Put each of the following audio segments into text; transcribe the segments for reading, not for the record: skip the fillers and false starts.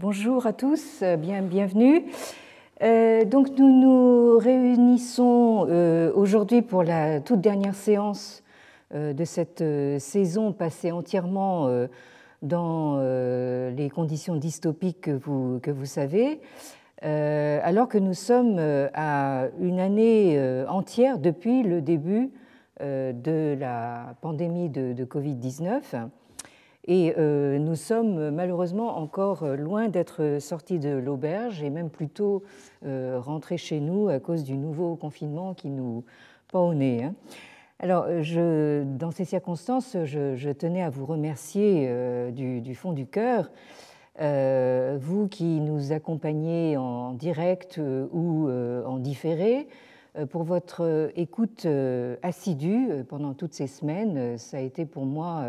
Bonjour à tous, bienvenue. Donc nous nous réunissons aujourd'hui pour la toute dernière séance de cette saison passée entièrement dans les conditions dystopiques que vous savez, alors que nous sommes à une année entière depuis le début de la pandémie de Covid-19. Et nous sommes malheureusement encore loin d'être sortis de l'auberge et même plutôt rentrés chez nous à cause du nouveau confinement qui nous pend au nez. Alors, dans ces circonstances, je tenais à vous remercier du fond du cœur, vous qui nous accompagnez en direct ou en différé, pour votre écoute assidue pendant toutes ces semaines. Ça a été pour moi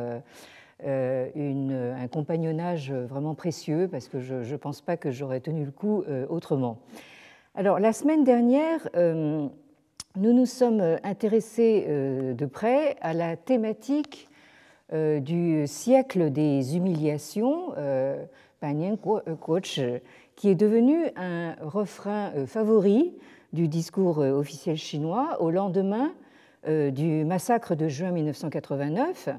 un compagnonnage vraiment précieux parce que je ne pense pas que j'aurais tenu le coup autrement. Alors, la semaine dernière, nous nous sommes intéressés de près à la thématique du siècle des humiliations, qui est devenu un refrain favori du discours officiel chinois au lendemain du massacre de juin 1989,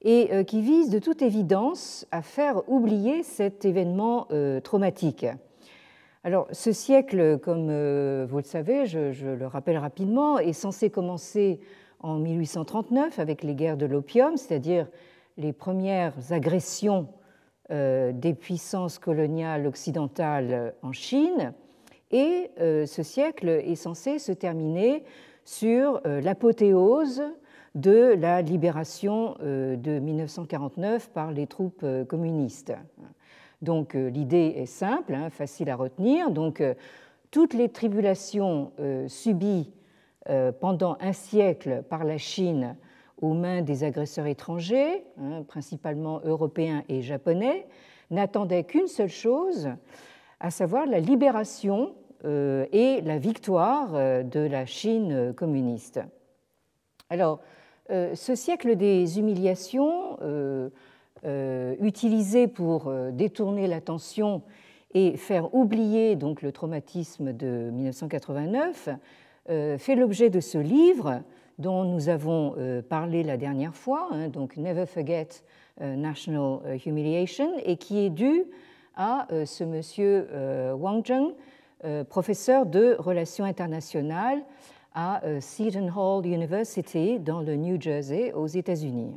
et qui vise de toute évidence à faire oublier cet événement traumatique. Alors, ce siècle, comme vous le savez, je le rappelle rapidement, est censé commencer en 1839 avec les guerres de l'opium, c'est-à-dire les premières agressions des puissances coloniales occidentales en Chine, et ce siècle est censé se terminer sur l'apothéose de la libération de 1949 par les troupes communistes. Donc l'idée est simple, facile à retenir. Donc toutes les tribulations subies pendant un siècle par la Chine aux mains des agresseurs étrangers, principalement européens et japonais, n'attendaient qu'une seule chose, à savoir la libération et la victoire de la Chine communiste. Alors, ce siècle des humiliations, utilisé pour détourner l'attention et faire oublier donc le traumatisme de 1989, fait l'objet de ce livre dont nous avons parlé la dernière fois, donc Never Forget National Humiliation, et qui est dû à ce monsieur Wang Zheng, professeur de relations internationales à Seton Hall University dans le New Jersey aux États-Unis.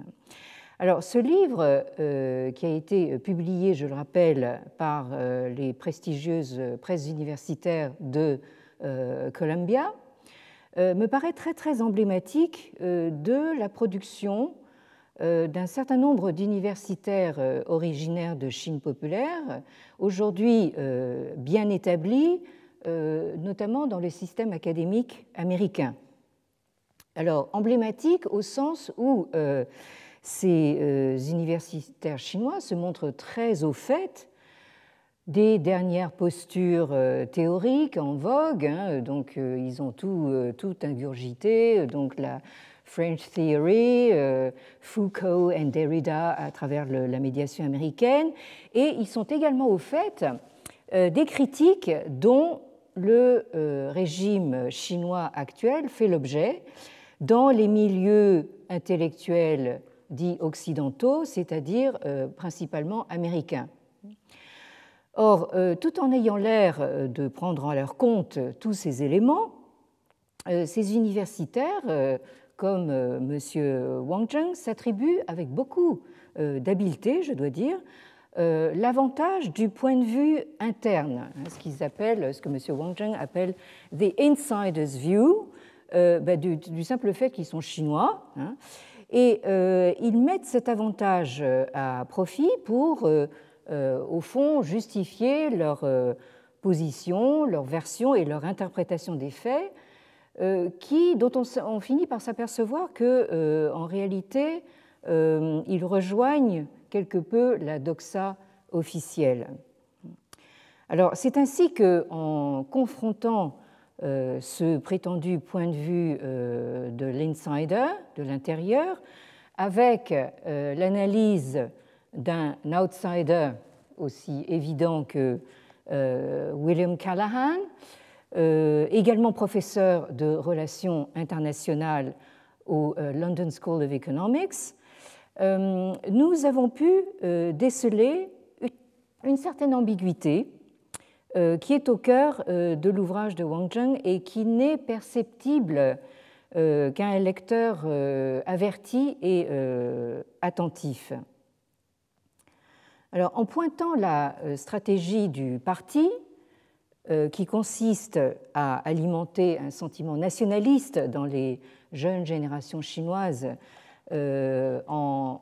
Alors, ce livre, qui a été publié, je le rappelle, par les prestigieuses presses universitaires de Columbia, me paraît très emblématique de la production d'un certain nombre d'universitaires originaires de Chine populaire, aujourd'hui bien établis, notamment dans le système académique américain. Alors, emblématique au sens où ces universitaires chinois se montrent très au fait des dernières postures théoriques en vogue, donc ils ont tout ingurgité, donc la French Theory, Foucault et Derrida à travers la médiation américaine, et ils sont également au fait des critiques dont le régime chinois actuel fait l'objet dans les milieux intellectuels dits occidentaux, c'est-à-dire principalement américains. Or, tout en ayant l'air de prendre à leur compte tous ces éléments, ces universitaires, comme M. Wang Zheng, s'attribuent avec beaucoup d'habileté, je dois dire, l'avantage du point de vue interne, ce que M. Wang Zheng appelle « the insider's view », du simple fait qu'ils sont chinois, et ils mettent cet avantage à profit pour, au fond, justifier leur position, leur version et leur interprétation des faits, dont on finit par s'apercevoir qu'en réalité, ils rejoignent quelque peu la doxa officielle. Alors, c'est ainsi qu'en confrontant ce prétendu point de vue de l'insider, de l'intérieur, avec l'analyse d'un outsider aussi évident que William Callahan, également professeur de relations internationales au London School of Economics, nous avons pu déceler une certaine ambiguïté qui est au cœur de l'ouvrage de Wang Zheng et qui n'est perceptible qu'un lecteur averti et attentif. Alors, en pointant la stratégie du parti, qui consiste à alimenter un sentiment nationaliste dans les jeunes générations chinoises en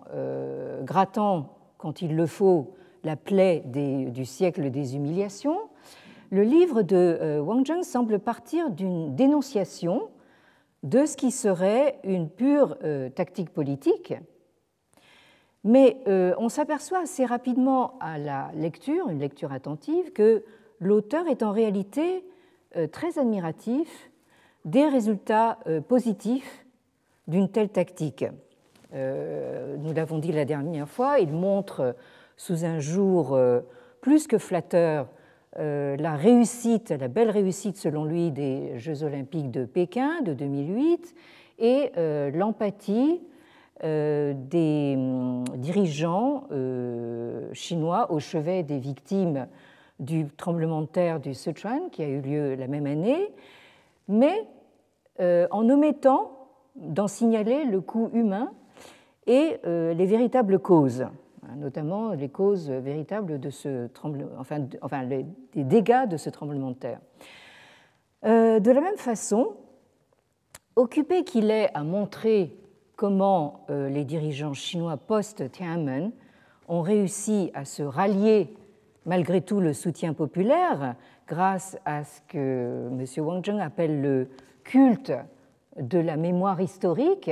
grattant, quand il le faut, la plaie du siècle des humiliations, le livre de Wang Zheng semble partir d'une dénonciation de ce qui serait une pure tactique politique, mais on s'aperçoit assez rapidement à la lecture, une lecture attentive, que l'auteur est en réalité très admiratif des résultats positifs d'une telle tactique. Nous l'avons dit la dernière fois, il montre sous un jour plus que flatteur la réussite, la belle réussite selon lui des Jeux olympiques de Pékin de 2008 et l'empathie des dirigeants chinois au chevet des victimes du tremblement de terre du Sichuan qui a eu lieu la même année, mais en omettant d'en signaler le coût humain et les véritables causes, notamment les causes véritables de ce les dégâts de ce tremblement de terre. De la même façon, occupé qu'il est à montrer comment les dirigeants chinois post-Tiananmen ont réussi à se rallier malgré tout le soutien populaire grâce à ce que M. Wang Zheng appelle le culte de la mémoire historique,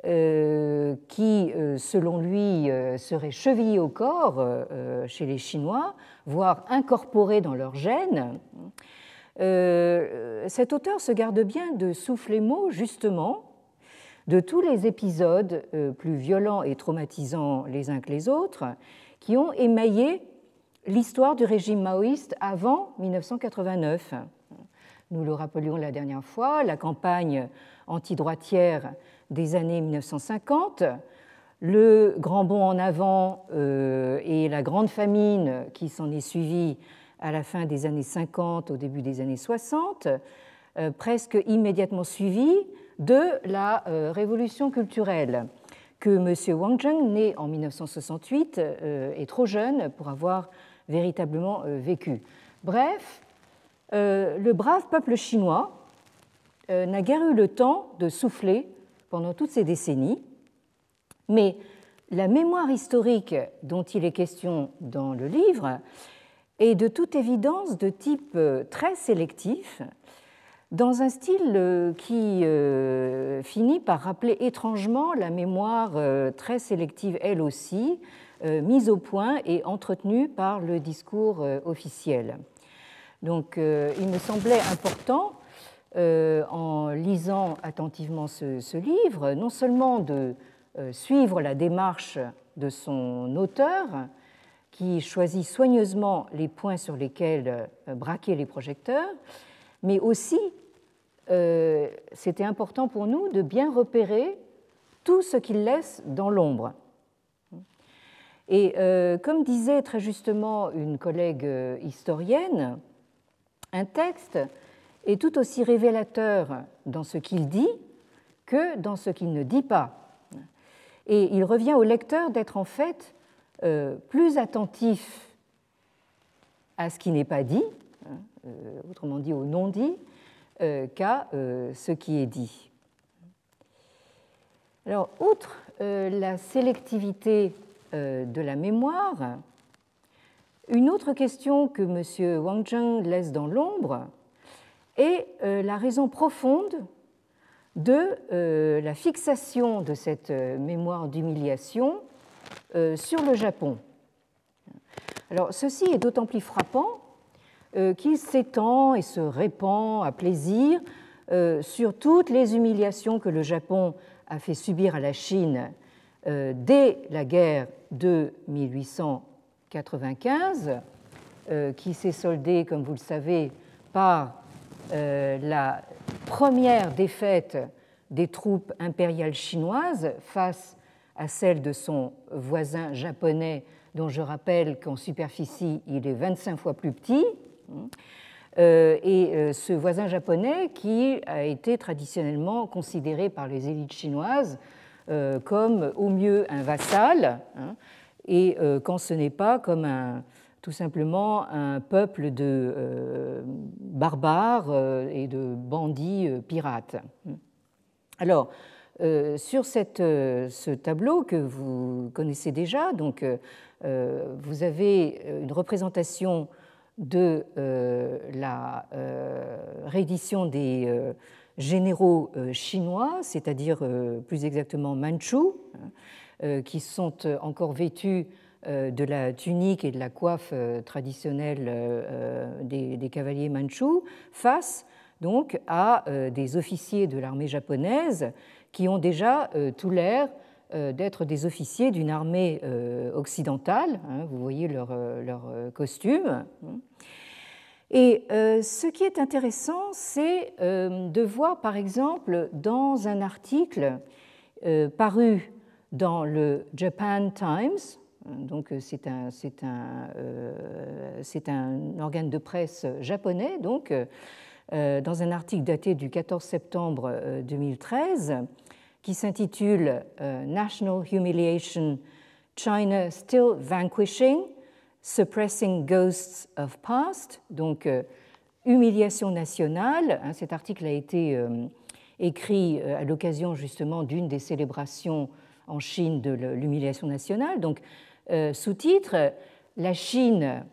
qui, selon lui, serait chevillé au corps chez les Chinois, voire incorporé dans leur gène. Cet auteur se garde bien de souffler mot, justement, de tous les épisodes plus violents et traumatisants les uns que les autres qui ont émaillé l'histoire du régime maoïste avant 1989. Nous le rappelions la dernière fois, la campagne antidroitière des années 1950, le grand bond en avant et la grande famine qui s'en est suivie à la fin des années 50, au début des années 60, presque immédiatement suivie de la révolution culturelle que M. Wang Zheng, né en 1968, est trop jeune pour avoir véritablement vécu. Bref, le brave peuple chinois n'a guère eu le temps de souffler pendant toutes ces décennies, mais la mémoire historique dont il est question dans le livre est de toute évidence de type très sélectif, dans un style qui finit par rappeler étrangement la mémoire très sélective, elle aussi, mise au point et entretenue par le discours officiel. Donc, il me semblait important, en lisant attentivement ce livre, non seulement de suivre la démarche de son auteur, qui choisit soigneusement les points sur lesquels braquer les projecteurs, mais aussi, c'était important pour nous de bien repérer tout ce qu'il laisse dans l'ombre. Et comme disait très justement une collègue historienne, un texte est tout aussi révélateur dans ce qu'il dit que dans ce qu'il ne dit pas. Et il revient au lecteur d'être en fait plus attentif à ce qui n'est pas dit, autrement dit au non-dit, qu'à ce qui est dit. Alors, outre la sélectivité de la mémoire, une autre question que M. Wang Zheng laisse dans l'ombre est la raison profonde de la fixation de cette mémoire d'humiliation sur le Japon. Alors, ceci est d'autant plus frappant qu'il s'étend et se répand à plaisir sur toutes les humiliations que le Japon a fait subir à la Chine dès la guerre de 1814 1995, qui s'est soldée, comme vous le savez, par la première défaite des troupes impériales chinoises face à celle de son voisin japonais, dont je rappelle qu'en superficie, il est 25 fois plus petit. Et ce voisin japonais qui a été traditionnellement considéré par les élites chinoises comme au mieux un vassal, et quand ce n'est pas comme tout simplement un peuple de barbares et de bandits pirates. Alors, sur ce tableau que vous connaissez déjà, donc, vous avez une représentation de la reddition des généraux chinois, c'est-à-dire plus exactement mandchous, qui sont encore vêtus de la tunique et de la coiffe traditionnelle des cavaliers mandchous, face donc à des officiers de l'armée japonaise qui ont déjà tout l'air d'être des officiers d'une armée occidentale. Vous voyez leur costume. Et ce qui est intéressant, c'est de voir, par exemple, dans un article paru dans le Japan Times, donc c'est un organe de presse japonais, donc, dans un article daté du 14 septembre 2013, qui s'intitule National Humiliation, China Still Vanquishing, Suppressing Ghosts of Past, donc humiliation nationale. Cet article a été écrit à l'occasion justement d'une des célébrations en Chine de l'humiliation nationale. Donc, sous-titre, la Chine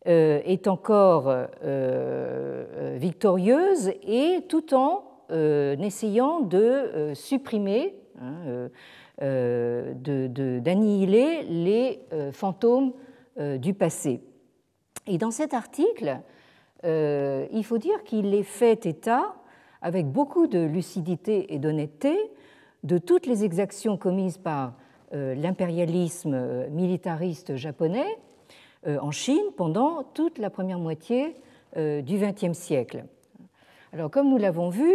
est encore victorieuse et tout en essayant de supprimer, d'annihiler les fantômes du passé. Et dans cet article, il faut dire qu'il est fait état, avec beaucoup de lucidité et d'honnêteté, de toutes les exactions commises par l'impérialisme militariste japonais en Chine pendant toute la première moitié du XXe siècle. Alors, comme nous l'avons vu,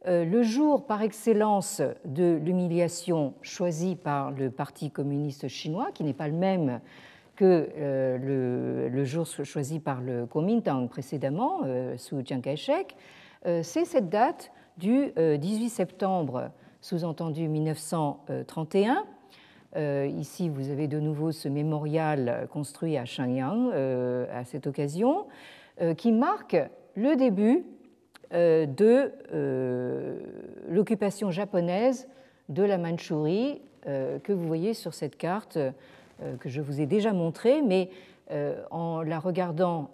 le jour par excellence de l'humiliation choisi par le Parti communiste chinois, qui n'est pas le même que le jour choisi par le Kuomintang précédemment, sous Chiang Kai-shek, c'est cette date du 18 septembre, sous-entendu 1931. Ici, vous avez de nouveau ce mémorial construit à Shenyang à cette occasion, qui marque le début de l'occupation japonaise de la Mandchourie, que vous voyez sur cette carte que je vous ai déjà montrée, mais en la regardant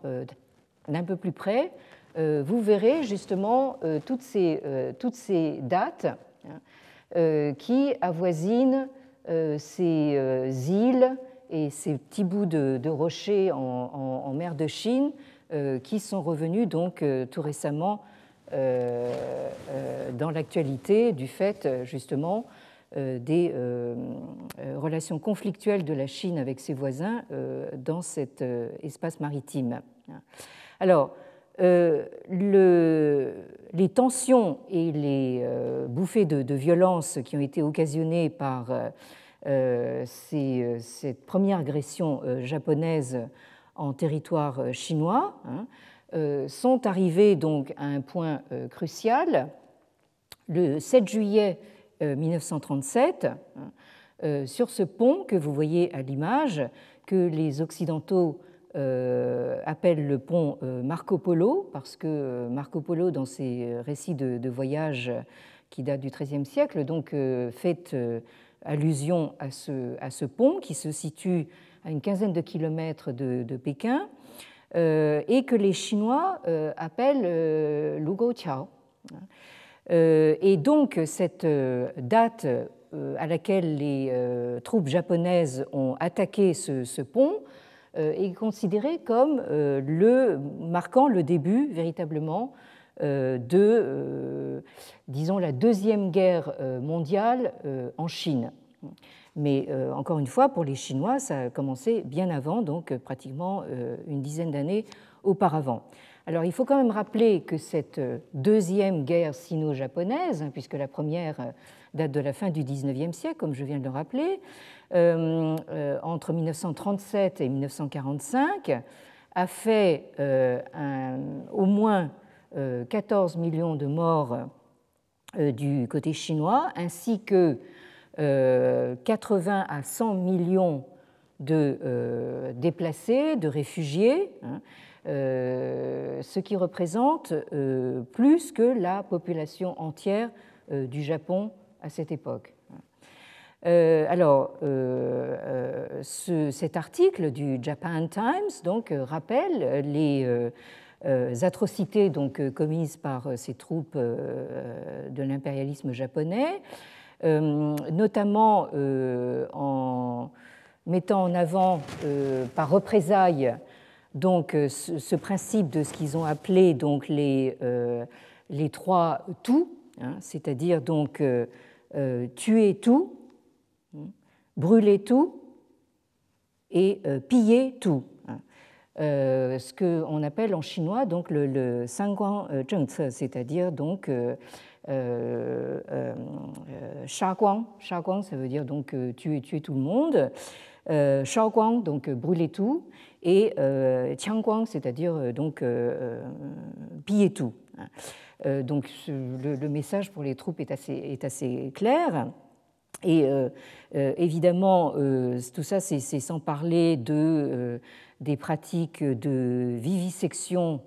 d'un peu plus près, vous verrez justement toutes ces dates qui avoisinent ces îles et ces petits bouts de rochers en mer de Chine qui sont revenus donc tout récemment dans l'actualité du fait justement des relations conflictuelles de la Chine avec ses voisins dans cet espace maritime. Alors, les tensions et les bouffées de violence qui ont été occasionnées par cette première agression japonaise en territoire chinois sont arrivées donc à un point crucial. Le 7 juillet 1937, sur ce pont que vous voyez à l'image, que les Occidentaux appellent le pont Marco Polo, parce que Marco Polo, dans ses récits de voyage qui datent du XIIIe siècle, donc fait allusion à ce pont qui se situe à une quinzaine de kilomètres de Pékin et que les Chinois appellent Lugouqiao. Et donc cette date à laquelle les troupes japonaises ont attaqué ce pont est considérée comme marquant le début véritablement de, disons, la Deuxième Guerre mondiale en Chine. Mais encore une fois, pour les Chinois, ça a commencé bien avant, donc pratiquement une dizaine d'années auparavant. Alors il faut quand même rappeler que cette deuxième guerre sino-japonaise, puisque la première date de la fin du XIXe siècle, comme je viens de le rappeler, entre 1937 et 1945, a fait au moins 14 millions de morts du côté chinois, ainsi que 80 à 100 millions de déplacés, de réfugiés, ce qui représente plus que la population entière du Japon à cette époque. Alors, cet article du Japan Times donc, rappelle les atrocités donc, commises par ces troupes de l'impérialisme japonais, notamment en mettant en avant par représailles donc, ce principe de ce qu'ils ont appelé donc, les 3 tout, hein, c'est-à-dire donc tuer tout, brûler tout et piller tout. Ce qu'on appelle en chinois donc le Sanguang Zhengce, c'est-à-dire donc Shaguang, Shaguang ça veut dire donc tuer tout le monde, Shaoguang donc brûler tout, et Qiangguang c'est-à-dire donc piller tout. Donc le message pour les troupes est assez clair. Et évidemment, tout ça, c'est sans parler des pratiques de vivisection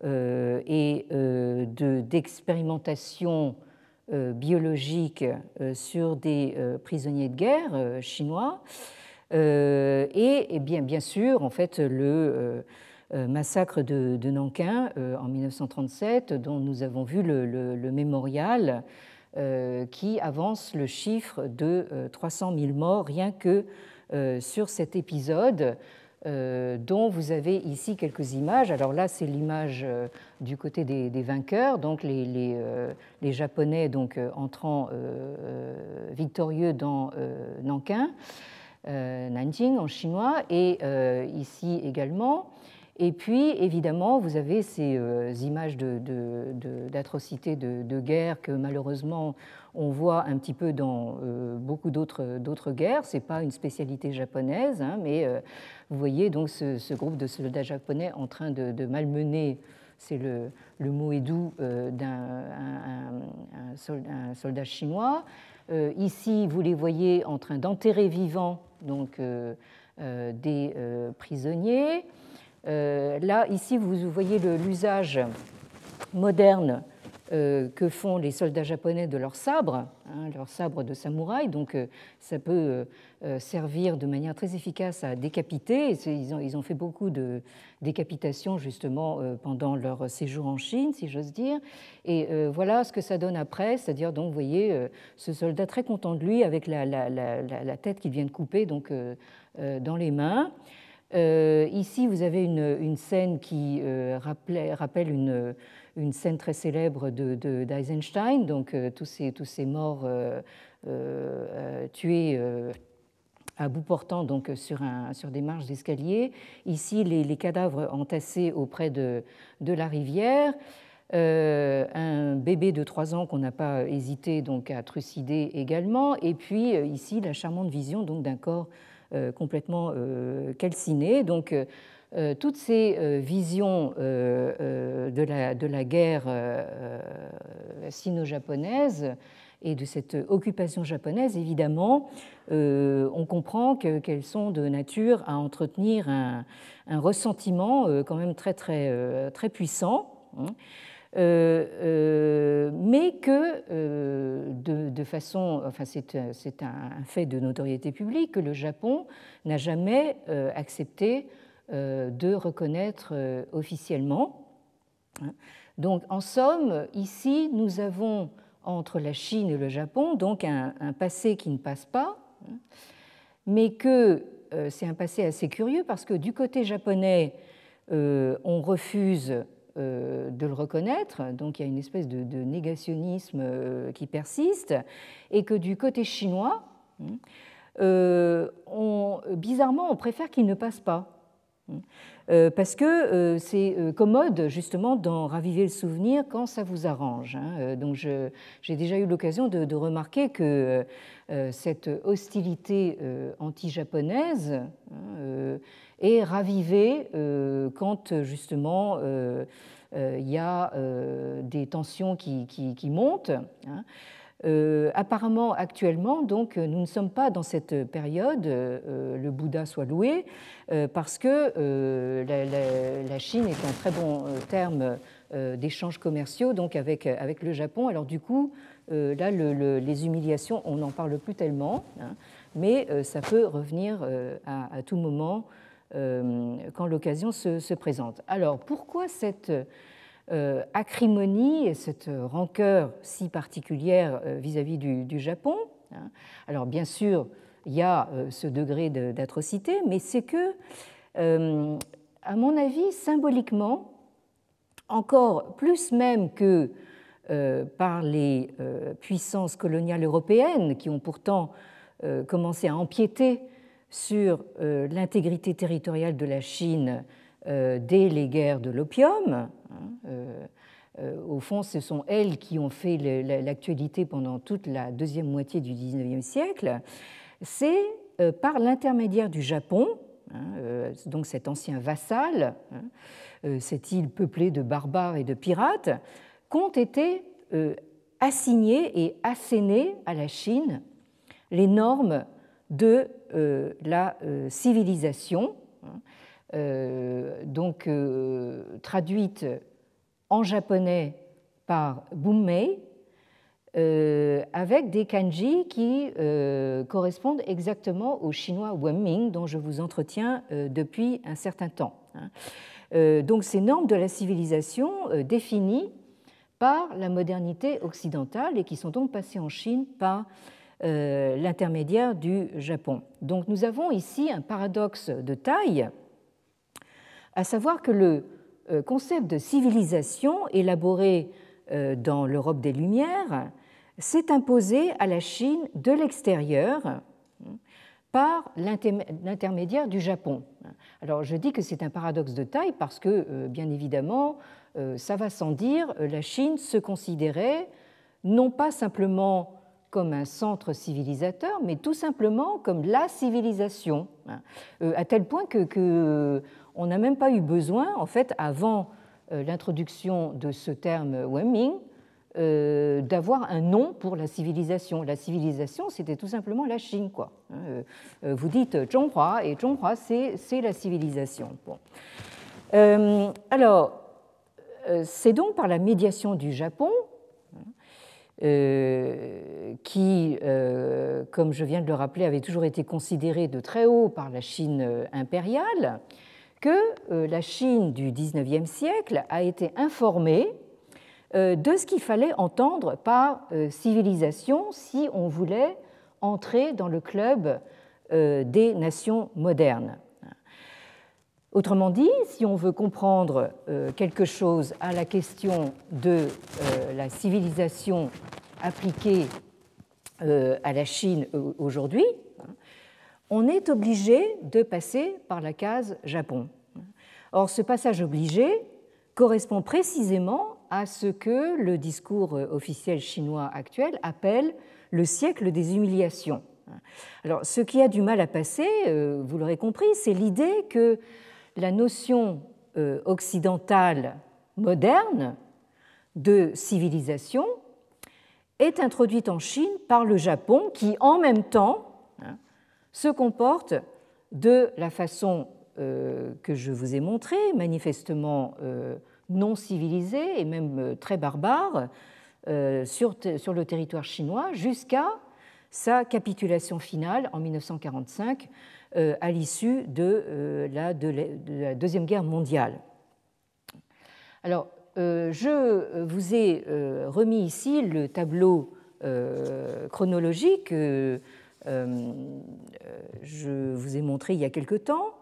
et d'expérimentation biologique sur des prisonniers de guerre chinois. Et bien sûr, en fait, le massacre de Nankin en 1937, dont nous avons vu le mémorial, qui avance le chiffre de 300 000 morts rien que sur cet épisode, dont vous avez ici quelques images. Alors là, c'est l'image du côté des vainqueurs, donc les Japonais donc, entrant victorieux dans Nankin, Nanjing en chinois, et ici également. Et puis, évidemment, vous avez ces images d'atrocités de guerre que malheureusement on voit un petit peu dans beaucoup d'autres guerres. Ce n'est pas une spécialité japonaise, hein, mais vous voyez donc ce groupe de soldats japonais en train de malmener, c'est le mot est doux, d'un soldat chinois. Ici, vous les voyez en train d'enterrer vivants donc, des prisonniers. Là, ici, vous voyez l'usage moderne que font les soldats japonais de leurs sabres, hein, leurs sabres de samouraï. Donc, ça peut servir de manière très efficace à décapiter. Ils ont fait beaucoup de décapitations, justement, pendant leur séjour en Chine, si j'ose dire. Et voilà ce que ça donne après, c'est-à-dire, donc, vous voyez, ce soldat très content de lui, avec la tête qu'il vient de couper donc, dans les mains. Ici, vous avez une scène qui rappelle une scène très célèbre d'Eisenstein, donc tous ces morts tués à bout portant donc, sur des marches d'escalier. Ici, les cadavres entassés auprès de la rivière. Un bébé de 3 ans qu'on n'a pas hésité donc, à trucider également. Et puis ici, la charmante vision donc, d'un corps complètement calciné. Donc, toutes ces visions de la guerre sino-japonaise et de cette occupation japonaise, évidemment, on comprend qu'elles sont de nature à entretenir un ressentiment quand même très puissant. Mais que de façon, enfin c'est un fait de notoriété publique, que le Japon n'a jamais accepté de reconnaître officiellement. Donc en somme, ici nous avons entre la Chine et le Japon donc un passé qui ne passe pas, mais que c'est un passé assez curieux parce que du côté japonais, on refuse de le reconnaître, donc il y a une espèce de négationnisme qui persiste, et que du côté chinois, bizarrement, on préfère qu'il ne passe pas. Parce que c'est commode justement d'en raviver le souvenir quand ça vous arrange. Donc j'ai déjà eu l'occasion de remarquer que cette hostilité anti-japonaise est ravivée quand justement il y a des tensions qui montent. Apparemment, actuellement, donc, nous ne sommes pas dans cette période, le Bouddha soit loué, parce que la Chine est en très bon terme d'échanges commerciaux donc avec le Japon. Alors du coup, là, les humiliations, on n'en parle plus tellement, mais ça peut revenir à tout moment quand l'occasion se présente. Alors pourquoi cette acrimonie et cette rancœur si particulière vis-à-vis du Japon? Alors bien sûr, il y a ce degré d'atrocité, mais c'est que, à mon avis, symboliquement, encore plus même que par les puissances coloniales européennes qui ont pourtant commencé à empiéter sur l'intégrité territoriale de la Chine dès les guerres de l'opium. Au fond, ce sont elles qui ont fait l'actualité pendant toute la deuxième moitié du XIXe siècle. C'est par l'intermédiaire du Japon, donc cet ancien vassal, cette île peuplée de barbares et de pirates, qu'ont été assignés et assénés à la Chine les normes de la civilisation, donc traduite en japonais par Bummei, avec des kanji qui correspondent exactement au chinois Wenming dont je vous entretiens depuis un certain temps. Donc ces normes de la civilisation définies par la modernité occidentale et qui sont donc passées en Chine par l'intermédiaire du Japon. Donc nous avons ici un paradoxe de taille, à savoir que le concept de civilisation élaboré dans l'Europe des Lumières s'est imposé à la Chine de l'extérieur par l'intermédiaire du Japon. Alors je dis que c'est un paradoxe de taille parce que, bien évidemment, ça va sans dire, la Chine se considérait non pas simplement comme un centre civilisateur, mais tout simplement comme la civilisation, à tel point que on n'a même pas eu besoin, en fait, avant l'introduction de ce terme Wenming, d'avoir un nom pour la civilisation. La civilisation, c'était tout simplement la Chine, quoi. Vous dites Zhonghua, et Zhonghua, c'est la civilisation. Bon. Alors, c'est donc par la médiation du Japon, qui, comme je viens de le rappeler, avait toujours été considéré de très haut par la Chine impériale, que la Chine du XIXe siècle a été informée de ce qu'il fallait entendre par civilisation si on voulait entrer dans le club des nations modernes. Autrement dit, si on veut comprendre quelque chose à la question de la civilisation appliquée à la Chine aujourd'hui, on est obligé de passer par la case Japon. Or, ce passage obligé correspond précisément à ce que le discours officiel chinois actuel appelle le siècle des humiliations. Alors, ce qui a du mal à passer, vous l'aurez compris, c'est l'idée que la notion occidentale moderne de civilisation est introduite en Chine par le Japon qui, en même temps, se comporte de la façon que je vous ai montrée, manifestement non civilisée et même très barbare, sur le territoire chinois jusqu'à sa capitulation finale en 1945 à l'issue de la Deuxième Guerre mondiale. Alors, je vous ai remis ici le tableau chronologique que je vous ai montré il y a quelque temps.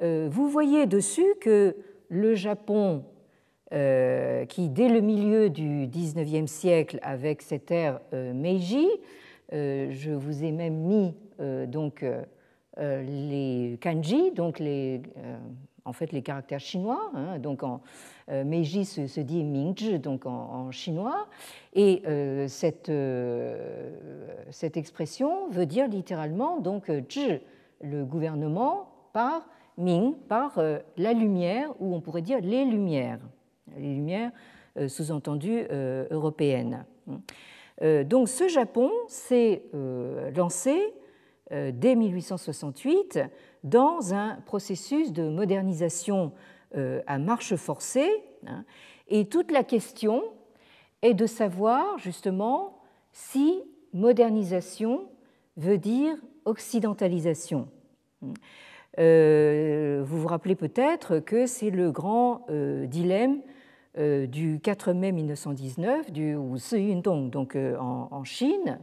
Vous voyez dessus que le Japon, qui dès le milieu du XIXe siècle, avec cette ère Meiji, Je vous ai même mis donc, les kanji, donc en fait les caractères chinois. Hein, donc Meiji se dit Mingzhi, donc en chinois. Et cette expression veut dire littéralement donc zhi, le gouvernement, par Ming, par la lumière, ou on pourrait dire les lumières sous-entendues européennes. Donc ce Japon s'est lancé dès 1868 dans un processus de modernisation à marche forcée, hein, et toute la question est de savoir justement si modernisation veut dire occidentalisation. Vous vous rappelez peut-être que c'est le grand dilemme du 4 mai 1919 du Wusi Yundong, donc en Chine.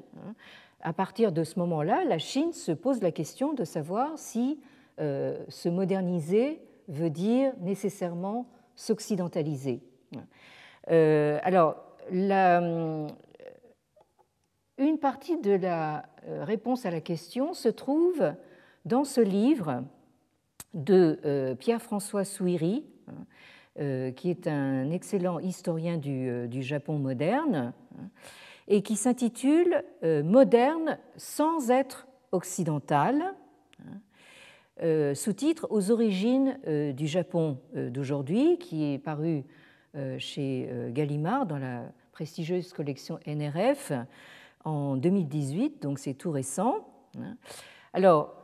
À partir de ce moment-là, la Chine se pose la question de savoir si se moderniser veut dire nécessairement s'occidentaliser. Alors, une partie de la réponse à la question se trouve dans ce livre de Pierre-François Souiri, qui est un excellent historien du Japon moderne, et qui s'intitule Moderne sans être occidental, sous-titre Aux origines du Japon d'aujourd'hui, qui est paru chez Gallimard dans la prestigieuse collection NRF en 2018, donc c'est tout récent. Alors,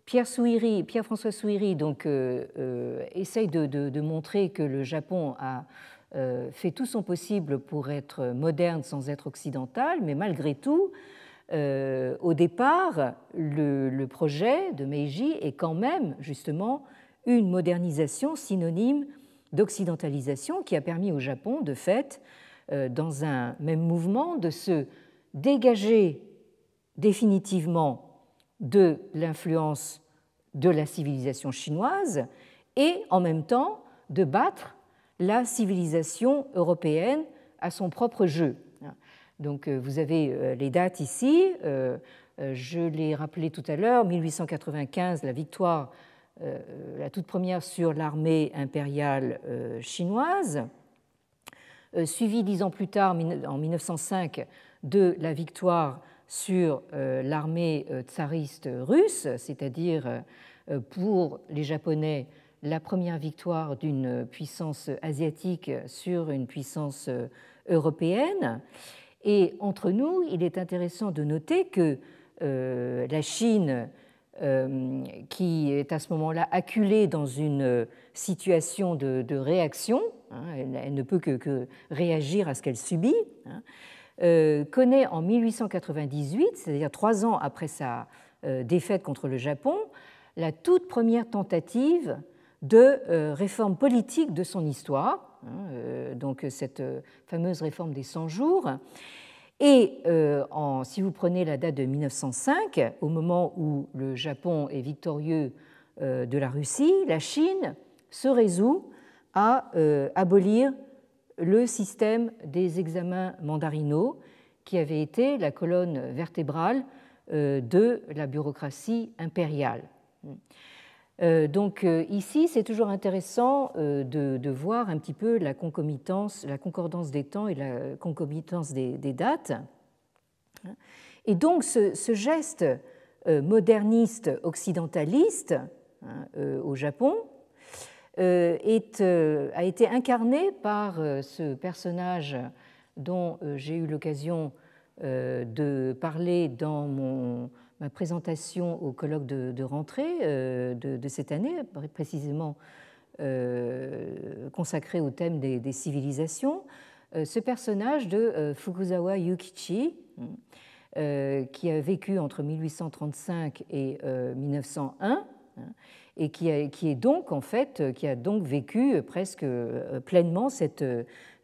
Pierre-François Souiri donc, essaye de montrer que le Japon a fait tout son possible pour être moderne sans être occidental, mais malgré tout, au départ, le projet de Meiji est quand même justement une modernisation synonyme d'occidentalisation qui a permis au Japon, de fait, dans un même mouvement, de se dégager définitivement de l'influence de la civilisation chinoise et en même temps de battre la civilisation européenne à son propre jeu. Donc vous avez les dates ici, je l'ai rappelé tout à l'heure, 1895, la victoire, la toute première sur l'armée impériale chinoise, suivie 10 ans plus tard, en 1905, de la victoire sur l'armée tsariste russe, c'est-à-dire pour les Japonais la première victoire d'une puissance asiatique sur une puissance européenne. Et entre nous, il est intéressant de noter que la Chine, qui est à ce moment-là acculée dans une situation de réaction, hein, elle ne peut que réagir à ce qu'elle subit, hein, connaît en 1898, c'est-à-dire 3 ans après sa défaite contre le Japon, la toute première tentative de réforme politique de son histoire, hein, donc cette fameuse réforme des 100 jours. Et si vous prenez la date de 1905, au moment où le Japon est victorieux de la Russie, la Chine se résout à abolir le système des examens mandarinaux, qui avait été la colonne vertébrale de la bureaucratie impériale. Donc ici, c'est toujours intéressant de voir un petit peu la concordance des temps et la concomitance des dates. Et donc ce geste moderniste occidentaliste, hein, au Japon a été incarné par ce personnage dont j'ai eu l'occasion de parler dans ma présentation au colloque de rentrée de cette année, précisément consacré au thème des civilisations, ce personnage de Fukuzawa Yukichi, qui a vécu entre 1835 et 1901, et qui a donc vécu presque pleinement cette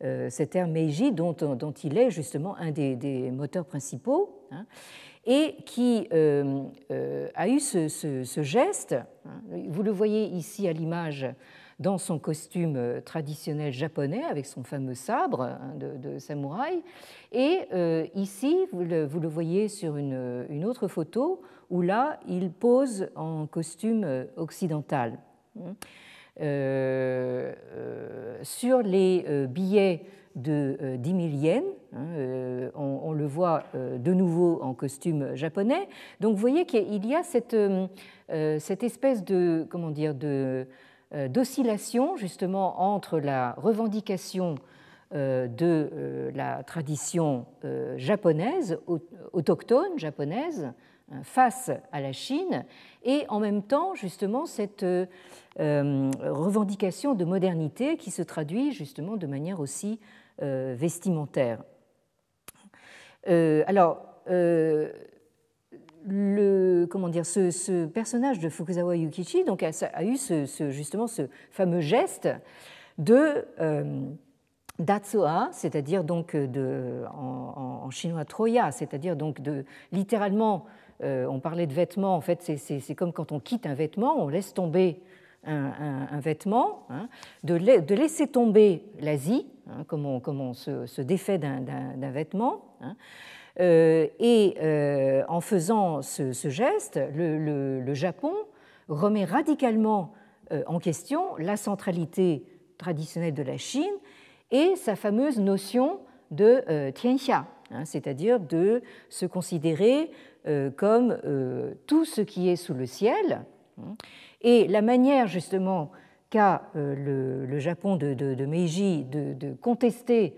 ère Meiji dont il est justement un des moteurs principaux, hein, et qui a eu ce geste, hein, vous le voyez ici à l'image, dans son costume traditionnel japonais avec son fameux sabre hein, de samouraï. Et ici, vous le voyez sur une autre photo où là, il pose en costume occidental. Sur les billets de 10 000 yens, hein, on le voit de nouveau en costume japonais. Donc vous voyez qu'il y a cette espèce de, comment dire, d'oscillation justement entre la revendication de la tradition japonaise, autochtone japonaise, face à la Chine, et en même temps justement cette revendication de modernité qui se traduit justement de manière aussi vestimentaire. Comment dire, ce personnage de Fukuzawa Yukichi donc, a eu justement ce fameux geste de Datsuha, c'est-à-dire donc en chinois Troya, c'est-à-dire donc littéralement, on parlait de vêtements, en fait c'est comme quand on quitte un vêtement, on laisse tomber un vêtement, hein, de laisser tomber l'Asie, hein, comme on se défait d'un vêtement, hein, et en faisant ce geste, le Japon remet radicalement en question la centralité traditionnelle de la Chine et sa fameuse notion de tianxia, hein, c'est-à-dire de se considérer comme tout ce qui est sous le ciel. Et la manière justement qu'a le Japon de Meiji de contester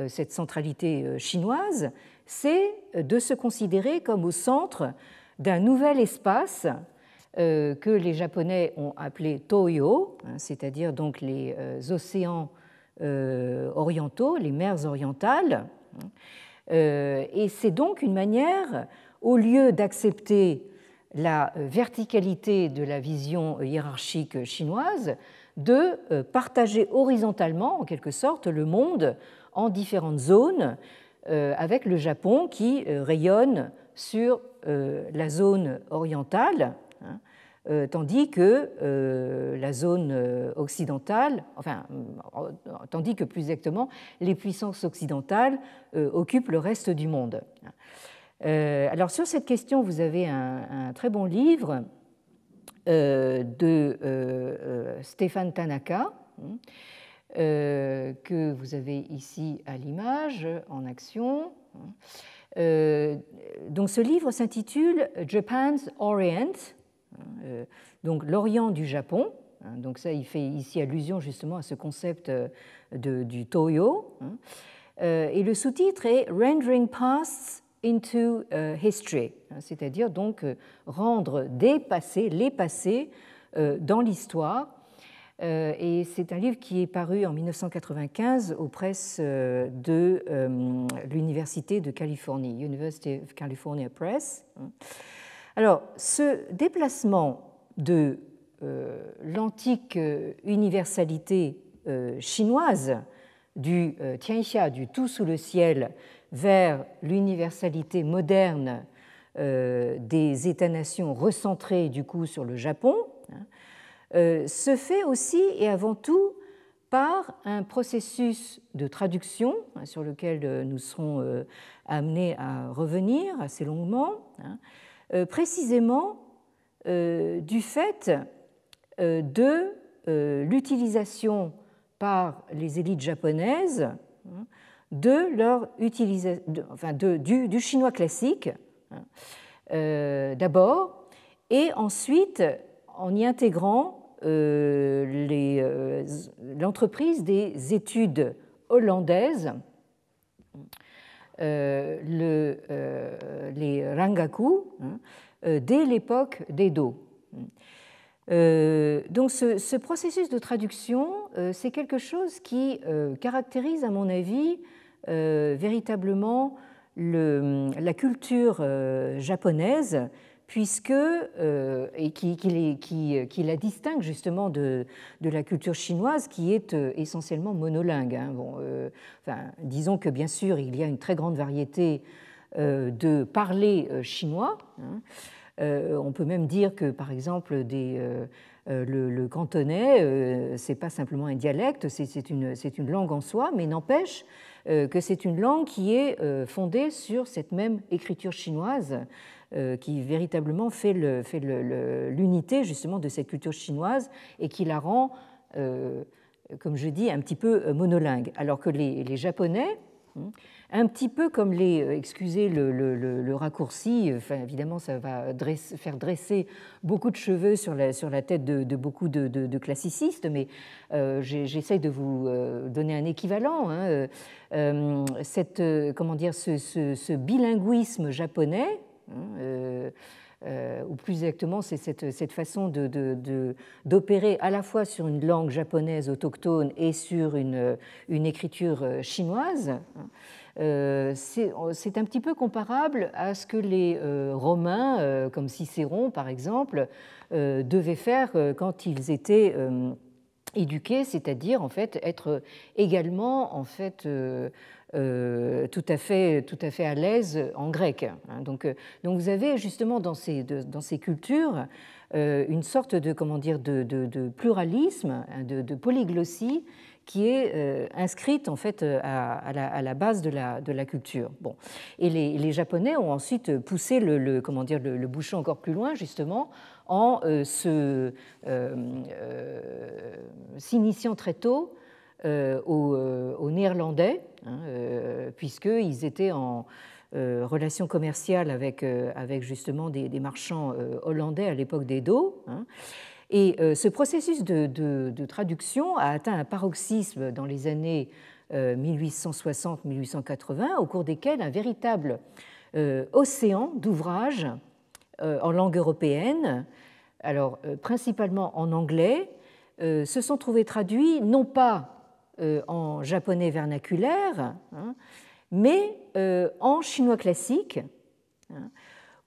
cette centralité chinoise, c'est de se considérer comme au centre d'un nouvel espace que les Japonais ont appelé Toyo, hein, c'est-à-dire donc les océans orientaux, les mers orientales. Et c'est donc une manière, au lieu d'accepter la verticalité de la vision hiérarchique chinoise, de partager horizontalement, en quelque sorte, le monde en différentes zones, avec le Japon qui rayonne sur la zone orientale, hein, tandis que la zone occidentale, tandis que plus exactement, les puissances occidentales occupent le reste du monde. Alors sur cette question, vous avez un très bon livre de Stéphane Tanaka, que vous avez ici à l'image, en action. Donc ce livre s'intitule Japan's Orient, donc l'Orient du Japon. Donc ça, il fait ici allusion justement à ce concept du Toyo. Et le sous-titre est Rendering Pasts into History, c'est-à-dire donc rendre les passés dans l'histoire. Et c'est un livre qui est paru en 1995 aux presses de l'Université de Californie, University of California Press. Alors, ce déplacement de l'antique universalité chinoise du tianxia, du tout sous le ciel, vers l'universalité moderne des États-nations recentrés du coup sur le Japon, se fait aussi et avant tout par un processus de traduction sur lequel nous serons amenés à revenir assez longuement, précisément du fait de l'utilisation par les élites japonaises du chinois classique d'abord, et ensuite en y intégrant l'entreprise des études hollandaises, les Rangaku, dès l'époque d'Edo. Donc ce processus de traduction, c'est quelque chose qui caractérise, à mon avis, véritablement la culture japonaise, puisque, et qui la distingue justement de la culture chinoise qui est essentiellement monolingue. Hein. Bon, disons que bien sûr il y a une très grande variété de parler chinois. Hein. On peut même dire que, par exemple, des le cantonais, ce n'est pas simplement un dialecte, c'est une langue en soi, mais n'empêche que c'est une langue qui est fondée sur cette même écriture chinoise qui véritablement fait l'unité justement de cette culture chinoise et qui la rend, comme je dis, un petit peu monolingue. Alors que les Japonais, un petit peu comme excusez le raccourci, enfin, évidemment ça va faire dresser beaucoup de cheveux sur la tête de beaucoup de classicistes, mais j'essaye de vous donner un équivalent. Hein. Comment dire, ce bilinguisme japonais, ou plus exactement, c'est cette façon d'opérer à la fois sur une langue japonaise autochtone et sur une écriture chinoise. C'est un petit peu comparable à ce que les Romains, comme Cicéron par exemple, devaient faire quand ils étaient éduqués, c'est-à-dire en fait être également en fait tout à fait à l'aise en grec. Donc vous avez justement dans ces cultures une sorte de comment dire de pluralisme, de polyglossie qui est inscrite en fait à la base de la culture. Bon. Et les Japonais ont ensuite poussé comment dire le bouchon encore plus loin justement en s'initiant très tôt aux Néerlandais, hein, puisqu'ils étaient en relation commerciale avec justement des marchands hollandais à l'époque d'Edo. Hein. Et ce processus de traduction a atteint un paroxysme dans les années 1860-1880, au cours desquels un véritable océan d'ouvrages en langue européenne, alors principalement en anglais, se sont trouvés traduits non pas en japonais vernaculaire, hein, mais en chinois classique, hein,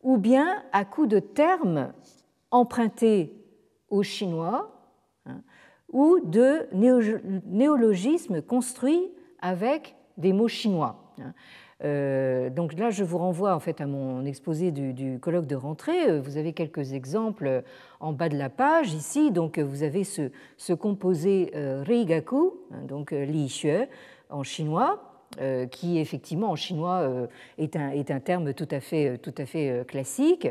ou bien à coup de termes empruntés au chinois, hein, ou de néologismes construits avec des mots chinois. Hein. Donc là, je vous renvoie en fait à mon exposé du colloque de rentrée. Vous avez quelques exemples en bas de la page ici. Donc vous avez ce composé Reigaku, donc Li Xue en chinois, qui effectivement en chinois est un terme tout à fait classique,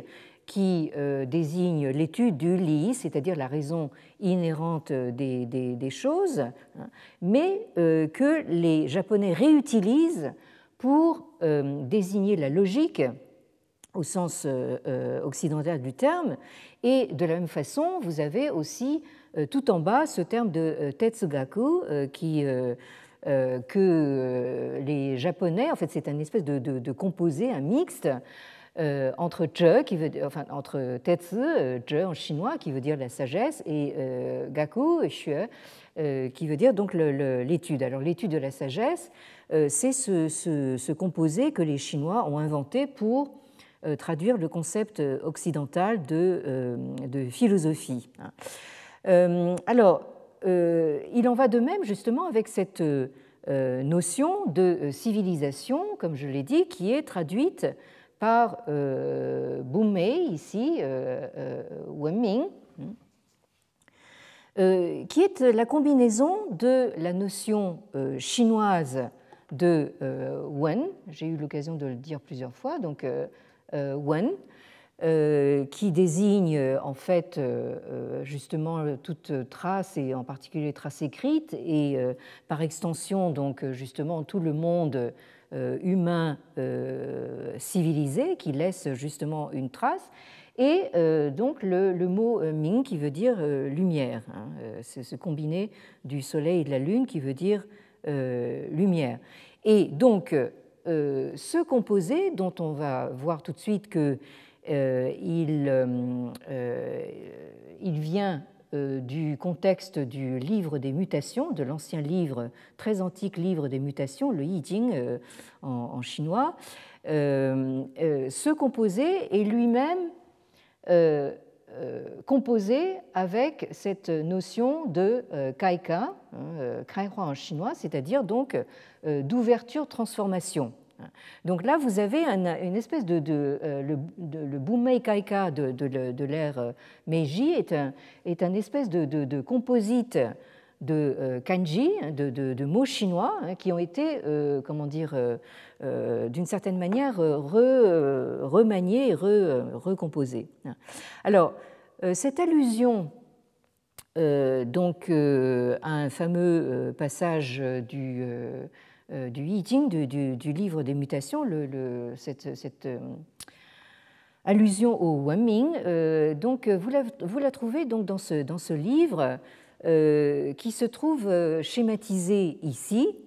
qui désigne l'étude du li, c'est-à-dire la raison inhérente des choses, hein, mais que les Japonais réutilisent pour désigner la logique au sens occidental du terme. Et de la même façon, vous avez aussi tout en bas ce terme de tetsugaku que les Japonais, en fait c'est une espèce de composé, un mixte, entre entre tetsu, je en chinois, qui veut dire la sagesse, et gaku, xue, qui veut dire donc l'étude. Alors l'étude de la sagesse, c'est ce composé que les Chinois ont inventé pour traduire le concept occidental de philosophie. Alors, il en va de même justement avec cette notion de civilisation, comme je l'ai dit, qui est traduite par Bumei, ici, Wenming, qui est la combinaison de la notion chinoise de Wen, j'ai eu l'occasion de le dire plusieurs fois, donc Wen, qui désigne en fait justement toute trace, et en particulier trace écrite, et par extension donc justement tout le monde humain civilisé qui laisse justement une trace, et donc le mot Ming qui veut dire lumière, hein, c'est ce combiné du soleil et de la lune qui veut dire lumière. Et donc ce composé dont on va voir tout de suite que il vient du contexte du livre des mutations, de l'ancien livre, très antique livre des mutations, le I Ching en chinois. Ce composé est lui-même composé avec cette notion de kaika, kaihua en chinois, c'est-à-dire donc d'ouverture-transformation. Donc là, vous avez une espèce le Bumei Kaika de l'ère Meiji est un espèce de composite de kanji, de mots chinois, qui ont été, comment dire, d'une certaine manière remaniés et recomposés. Alors, cette allusion donc, à un fameux passage du I Ching, du livre des mutations, cette allusion au Wenming, donc vous la trouvez donc dans ce livre qui se trouve schématisé ici.